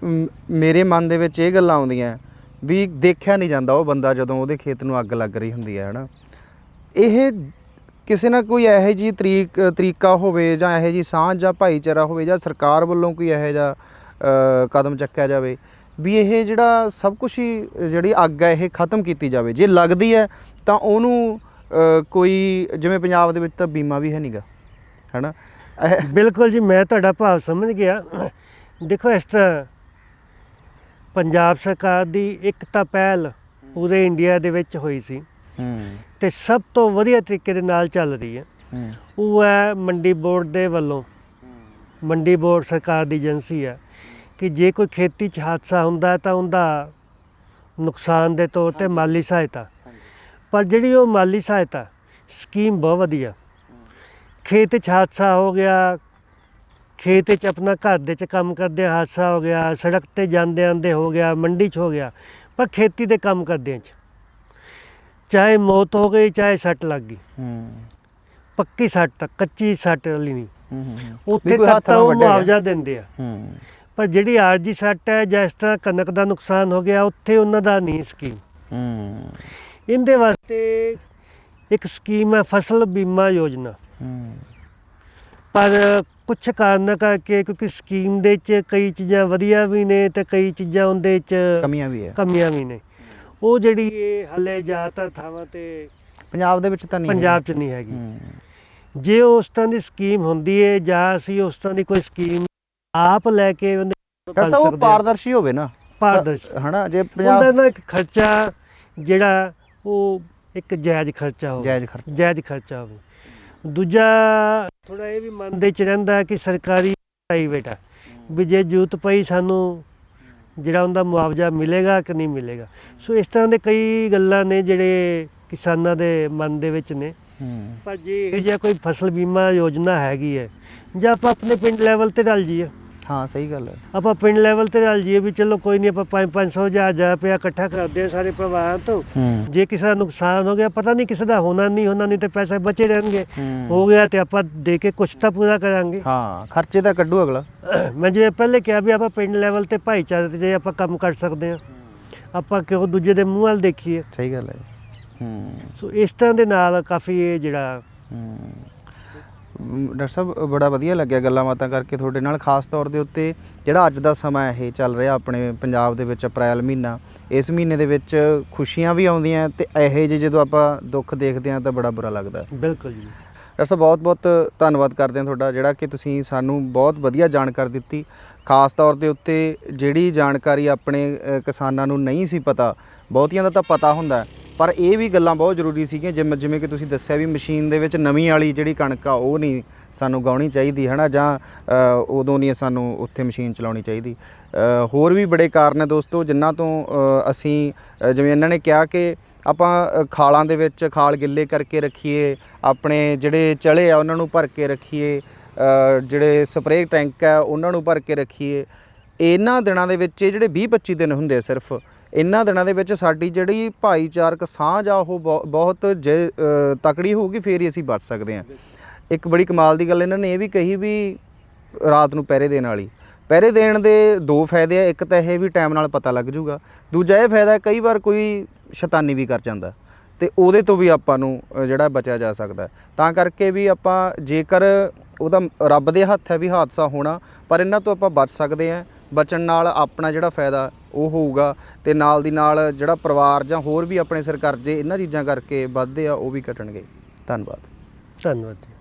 ਮੇਰੇ ਮਨ ਦੇ ਵਿੱਚ ਇਹ ਗੱਲਾਂ ਆਉਂਦੀਆਂ ਵੀ ਦੇਖਿਆ ਨਹੀਂ ਜਾਂਦਾ ਉਹ ਬੰਦਾ ਜਦੋਂ ਉਹਦੇ ਖੇਤ ਨੂੰ ਅੱਗ ਲੱਗ ਰਹੀ ਹੁੰਦੀ ਹੈ ਨਾ, ਇਹ ਕਿਸੇ ਨਾ ਕੋਈ ਇਹੋ ਜਿਹੀ ਤਰੀਕਾ ਹੋਵੇ ਜਾਂ ਇਹੋ ਜਿਹੀ ਸਾਂਝ ਜਾਂ ਭਾਈਚਾਰਾ ਹੋਵੇ ਜਾਂ ਸਰਕਾਰ ਵੱਲੋਂ ਕੋਈ ਇਹੋ ਜਿਹਾ ਕਦਮ ਚੱਕਿਆ ਜਾਵੇ ਵੀ ਇਹ ਜਿਹੜਾ ਸਭ ਕੁਛ ਹੀ ਜਿਹੜੀ ਅੱਗ ਹੈ ਇਹ ਖਤਮ ਕੀਤੀ ਜਾਵੇ। ਜੇ ਲੱਗਦੀ ਹੈ ਤਾਂ ਉਹਨੂੰ ਕੋਈ, ਜਿਵੇਂ ਪੰਜਾਬ ਦੇ ਵਿੱਚ ਤਾਂ ਬੀਮਾ ਵੀ ਹੈ ਨਹੀਂਗਾ, ਹੈ ਨਾ। ਬਿਲਕੁਲ ਜੀ, ਮੈਂ ਤੁਹਾਡਾ ਭਾਵ ਸਮਝ ਗਿਆ। ਦੇਖੋ, ਇਸ ਤਰ੍ਹਾਂ ਪੰਜਾਬ ਸਰਕਾਰ ਦੀ ਇੱਕ ਤਾਂ ਪਹਿਲ ਪੂਰੇ ਇੰਡੀਆ ਦੇ ਵਿੱਚ ਹੋਈ ਸੀ ਤੇ ਸਭ ਤੋਂ ਵਧੀਆ ਤਰੀਕੇ ਦੇ ਨਾਲ ਚੱਲ ਰਹੀ ਹੈ, ਉਹ ਹੈ ਮੰਡੀ ਬੋਰਡ ਦੇ ਵੱਲੋਂ। ਮੰਡੀ ਬੋਰਡ ਸਰਕਾਰ ਦੀ ਏਜੰਸੀ ਹੈ ਕਿ ਜੇ ਕੋਈ ਖੇਤੀ 'ਚ ਹਾਦਸਾ ਹੁੰਦਾ ਤਾਂ ਉਹਦਾ ਨੁਕਸਾਨ ਦੇ ਤੌਰ ਤੇ ਮਾਲੀ ਸਹਾਇਤਾ, ਪਰ ਜਿਹੜੀ ਉਹ ਮਾਲੀ ਸਹਾਇਤਾ ਸਕੀਮ ਬਹੁਤ ਵਧੀਆ। ਖੇਤ 'ਚ ਹਾਦਸਾ ਹੋ ਗਿਆ, ਖੇਤ 'ਚ ਆਪਣਾ ਘਰ ਦੇ 'ਚ ਕੰਮ ਕਰਦੇ ਹਾਦਸਾ ਹੋ ਗਿਆ, ਸੜਕ 'ਤੇ ਜਾਂਦੇ ਆਉਂਦੇ ਹੋ ਗਿਆ, ਮੰਡੀ 'ਚ ਹੋ ਗਿਆ, ਪਰ ਖੇਤੀ ਦੇ ਕੰਮ ਕਰਦਿਆਂ 'ਚ ਚਾਹੇ ਮੌਤ ਹੋ ਗਈ ਚਾਹੇ ਸੱਟ ਲੱਗ ਗਈ, ਪੱਕੀ ਸੱਟ ਤੱਕ, ਕੱਚੀ ਸੱਟ ਵਾਲੀ ਨਹੀਂ, ਉੱਥੇ ਤੱਕ ਤਾਂ ਉਹ ਮੁਆਵਜ਼ਾ ਦਿੰਦੇ ਆ। ਪਰ ਜਿਹੜੀ ਆਰਜੀ ਸੱਟ ਹੈ ਜਾਂ ਇਸ ਤਰ੍ਹਾਂ ਕਣਕ ਦਾ ਨੁਕਸਾਨ ਹੋ ਗਿਆ, ਉੱਥੇ ਉਹਨਾਂ ਦਾ ਨਹੀਂ ਸਕੀਮ। ਇਹਦੇ ਵਾਸਤੇ ਇੱਕ ਸਕੀਮ ਹੈ ਫਸਲ ਬੀਮਾ ਯੋਜਨਾ, ਪਰ ਕੁਛ ਕਾਰਨ ਕਰਕੇ, ਕਿਉਂਕਿ ਸਕੀਮ ਦੇ 'ਚ ਕਈ ਚੀਜ਼ਾਂ ਵਧੀਆ ਵੀ ਨੇ ਤੇ ਕਈ ਚੀਜ਼ਾਂ ਉਹਦੇ 'ਚ ਕਮੀਆਂ ਵੀ ਨੇ, ਉਹ ਜਿਹੜੀ ਇਹ ਹਾਲੇ ਜ਼ਿਆਦਾਤਰ ਥਾਵਾਂ ਤੇ ਪੰਜਾਬ ਦੇ ਵਿੱਚ ਤਾਂ ਨਹੀਂ, ਪੰਜਾਬ 'ਚ ਨਹੀਂ ਹੈਗੀ। ਜੇ ਉਸ ਤਰ੍ਹਾਂ ਦੀ ਸਕੀਮ ਹੁੰਦੀ ਹੈ ਜਾਂ ਅਸੀਂ ਉਸ ਤਰ੍ਹਾਂ ਦੀ ਕੋਈ ਸਕੀਮ ਆਪ ਲੈ ਕੇ ਉਹ ਪਾਰਦਰਸ਼ੀ ਹੋਵੇ ਨਾ, ਪਾਰਦਰਸ਼ੀ ਹਨਾ, ਜੇ ਪੰਜਾਬ ਦਾ ਇੱਕ ਖਰਚਾ ਜਿਹੜਾ ਉਹ ਇੱਕ ਜਾਇਜ਼ ਖਰਚਾ ਹੋਵੇ। ਦੂਜਾ ਥੋੜਾ ਇਹ ਵੀ ਮਨ ਦੇ 'ਚ ਰਹਿੰਦਾ ਕਿ ਸਰਕਾਰੀ ਪ੍ਰਾਈਵੇਟ ਆ, ਵੀ ਜੇ ਜ਼ਰੂਰਤ ਪਈ ਸਾਨੂੰ ਜਿਹੜਾ ਉਹਦਾ ਮੁਆਵਜ਼ਾ ਮਿਲੇਗਾ ਕਿ ਨਹੀਂ ਮਿਲੇਗਾ। ਸੋ ਇਸ ਤਰ੍ਹਾਂ ਦੇ ਕਈ ਗੱਲਾਂ ਨੇ ਜਿਹੜੇ ਕਿਸਾਨਾਂ ਦੇ ਮਨ ਦੇ ਵਿੱਚ ਨੇ। ਪਰ ਜੇ ਇਹ ਜਿਹਾ ਕੋਈ ਫਸਲ ਬੀਮਾ ਯੋਜਨਾ ਹੈਗੀ ਹੈ, ਜਾਂ ਆਪਾਂ ਆਪਣੇ ਪਿੰਡ ਲੈਵਲ 'ਤੇ ਰਲ ਜਾਈਏ। ਹਾਂ, ਸਹੀ ਗੱਲ ਹੈ, ਆਪਾਂ ਪਿੰਡ ਲੈਵਲ 'ਤੇ ਰਲ ਜਾਈਏ ਵੀ ਚਲੋ ਕੋਈ ਨਹੀਂ, ਆਪਾਂ 500 ਹਜ਼ਾਰ ਰੁਪਇਆ ਇਕੱਠਾ ਕਰਦੇ ਹਾਂ ਸਾਰੇ ਪਰਿਵਾਰਾਂ ਤੋਂ। ਜੇ ਕਿਸੇ ਦਾ ਨੁਕਸਾਨ ਹੋ ਗਿਆ, ਪਤਾ ਨਹੀਂ ਕਿਸੇ ਦਾ ਹੋਣਾ ਨਹੀਂ ਤੇ ਪੈਸੇ ਬਚੇ ਰਹਿਣਗੇ, ਹੋ ਗਿਆ ਤੇ ਆਪਾਂ ਦੇ ਕੇ ਕੁਛ ਤਾਂ ਪੂਰਾ ਕਰਾਂਗੇ। ਹਾਂ, ਖਰਚੇ ਤਾਂ ਕੱਢੂ ਅਗਲਾ। ਮੈਂ ਜਿਵੇਂ ਪਹਿਲੇ ਕਿਹਾ ਵੀ ਆਪਾਂ ਪਿੰਡ ਲੈਵਲ 'ਤੇ ਭਾਈਚਾਰੇ 'ਤੇ ਜੇ ਆਪਾਂ ਕੰਮ ਕਰ ਸਕਦੇ ਹਾਂ, ਆਪਾਂ ਕਿਉਂ ਦੂਜੇ ਦੇ ਮੂੰਹ ਵੱਲ ਦੇਖੀਏ। ਸਹੀ ਗੱਲ ਹੈ। ਸੋ ਇਸ ਤਰ੍ਹਾਂ ਦੇ ਨਾਲ ਕਾਫੀ ਇਹ ਜਿਹੜਾ ਡਾਕਟਰ ਸਾਹਿਬ ਬੜਾ ਵਧੀਆ ਲੱਗਿਆ ਗੱਲਾਂ ਬਾਤਾਂ ਕਰਕੇ ਤੁਹਾਡੇ ਨਾਲ, ਖਾਸ ਤੌਰ ਦੇ ਉੱਤੇ ਜਿਹੜਾ ਅੱਜ ਦਾ ਸਮਾਂ ਇਹ ਚੱਲ ਰਿਹਾ ਆਪਣੇ ਪੰਜਾਬ ਦੇ ਵਿੱਚ, ਅਪ੍ਰੈਲ ਮਹੀਨਾ, ਇਸ ਮਹੀਨੇ ਦੇ ਵਿੱਚ ਖੁਸ਼ੀਆਂ ਵੀ ਆਉਂਦੀਆਂ ਤੇ ਇਹੋ ਜਿਹੇ ਜਦੋਂ ਆਪਾਂ ਦੁੱਖ ਦੇਖਦੇ ਹਾਂ ਤਾਂ ਬੜਾ ਬੁਰਾ ਲੱਗਦਾ। ਬਿਲਕੁਲ ਜੀ। ਡਾਕਟਰ ਸਾਹਿਬ ਬਹੁਤ ਬਹੁਤ ਧੰਨਵਾਦ ਕਰਦੇ ਹਾਂ ਤੁਹਾਡਾ, ਜਿਹੜਾ ਕਿ ਤੁਸੀਂ ਸਾਨੂੰ ਬਹੁਤ ਵਧੀਆ ਜਾਣਕਾਰੀ ਦਿੱਤੀ। ਖਾਸ ਤੌਰ ਦੇ ਉੱਤੇ ਜਿਹੜੀ ਜਾਣਕਾਰੀ ਆਪਣੇ ਕਿਸਾਨਾਂ ਨੂੰ ਨਹੀਂ ਸੀ ਪਤਾ, ਬਹੁਤੀਆਂ ਦਾ ਤਾਂ ਪਤਾ ਹੁੰਦਾ, ਪਰ ਇਹ ਵੀ ਗੱਲਾਂ ਬਹੁਤ ਜ਼ਰੂਰੀ ਸੀਗੀਆਂ। ਜਿਵੇਂ ਕਿ ਤੁਸੀਂ ਦੱਸਿਆ ਵੀ ਮਸ਼ੀਨ ਦੇ ਵਿੱਚ ਨਵੀਂ ਵਾਲੀ ਜਿਹੜੀ ਕਣਕ ਆ ਉਹ ਨਹੀਂ ਸਾਨੂੰ ਗਾਉਣੀ ਚਾਹੀਦੀ, ਹੈ ਨਾ, ਜਾਂ ਉਦੋਂ ਨਹੀਂ ਸਾਨੂੰ ਉੱਥੇ ਮਸ਼ੀਨ ਚਲਾਉਣੀ ਚਾਹੀਦੀ। ਹੋਰ ਵੀ ਬੜੇ ਕਾਰਨ ਹੈ ਦੋਸਤੋ, ਜਿਨ੍ਹਾਂ ਤੋਂ ਅਸੀਂ, ਜਿਵੇਂ ਇਹਨਾਂ ਨੇ ਕਿਹਾ ਕਿ ਆਪਾਂ ਖਾਲਾਂ ਦੇ ਵਿੱਚ ਖਾਲ ਗਿੱਲੇ ਕਰਕੇ ਰੱਖੀਏ, ਆਪਣੇ ਜਿਹੜੇ ਚਲੇ ਆ ਉਹਨਾਂ ਨੂੰ ਭਰ ਕੇ ਰੱਖੀਏ, ਜਿਹੜੇ ਸਪਰੇਅ ਟੈਂਕ ਆ ਉਹਨਾਂ ਨੂੰ ਭਰ ਕੇ ਰੱਖੀਏ, ਇਹਨਾਂ ਦਿਨਾਂ ਦੇ ਵਿੱਚ ਇਹ ਜਿਹੜੇ 20-25 ਦਿਨ ਹੁੰਦੇ ਆ ਸਿਰਫ, ਇਹਨਾਂ ਦਿਨਾਂ ਦੇ ਵਿੱਚ ਸਾਡੀ ਜਿਹੜੀ ਭਾਈਚਾਰਕ ਸਾਂਝ ਆ ਉਹ ਬਹੁਤ ਤਕੜੀ ਹੋਊਗੀ, ਫੇਰ ਹੀ ਅਸੀਂ ਬਚ ਸਕਦੇ ਹਾਂ। ਇੱਕ ਬੜੀ ਕਮਾਲ ਦੀ ਗੱਲ ਇਹਨਾਂ ਨੇ ਇਹ ਵੀ ਕਹੀ ਵੀ ਰਾਤ ਨੂੰ ਪਹਿਰੇ ਦੇਣ ਵਾਲੀ, ਪਹਿਰੇ ਦੇਣ ਦੇ 2 ਫਾਇਦੇ ਆ। ਇੱਕ ਤਾਂ ਇਹ ਵੀ ਟਾਈਮ ਨਾਲ ਪਤਾ ਲੱਗ ਜੂਗਾ, ਦੂਜਾ ਇਹ ਫਾਇਦਾ ਕਈ ਵਾਰ ਕੋਈ ਸ਼ੈਤਾਨੀ ਵੀ ਕਰ ਜਾਂਦਾ ਤੇ ਉਹਦੇ ਤੋਂ ਵੀ ਆਪਾਂ ਨੂੰ ਜਿਹੜਾ ਬਚਿਆ ਜਾ ਸਕਦਾ। ਤਾਂ ਕਰਕੇ ਵੀ ਆਪਾਂ ਜੇਕਰ ਉਹਦਾ ਰੱਬ ਦੇ ਹੱਥ ਹੈ ਵੀ ਹਾਦਸਾ ਹੋਣਾ, ਪਰ ਇਹਨਾਂ ਤੋਂ ਆਪਾਂ ਬਚ ਸਕਦੇ ਹਾਂ। ਬਚਣ ਨਾਲ ਆਪਣਾ ਜਿਹੜਾ ਫਾਇਦਾ ਉਹ ਹੋਊਗਾ ਤੇ ਨਾਲ ਦੀ ਨਾਲ ਜਿਹੜਾ ਪਰਿਵਾਰ ਜਾਂ ਹੋਰ ਵੀ ਆਪਣੇ ਸਿਰ ਕਰਜ਼ੇ ਇਹਨਾਂ ਚੀਜ਼ਾਂ ਕਰਕੇ ਵੱਧਦੇ ਆ ਉਹ ਵੀ ਘਟਣਗੇ। ਧੰਨਵਾਦ। ਧੰਨਵਾਦ ਜੀ।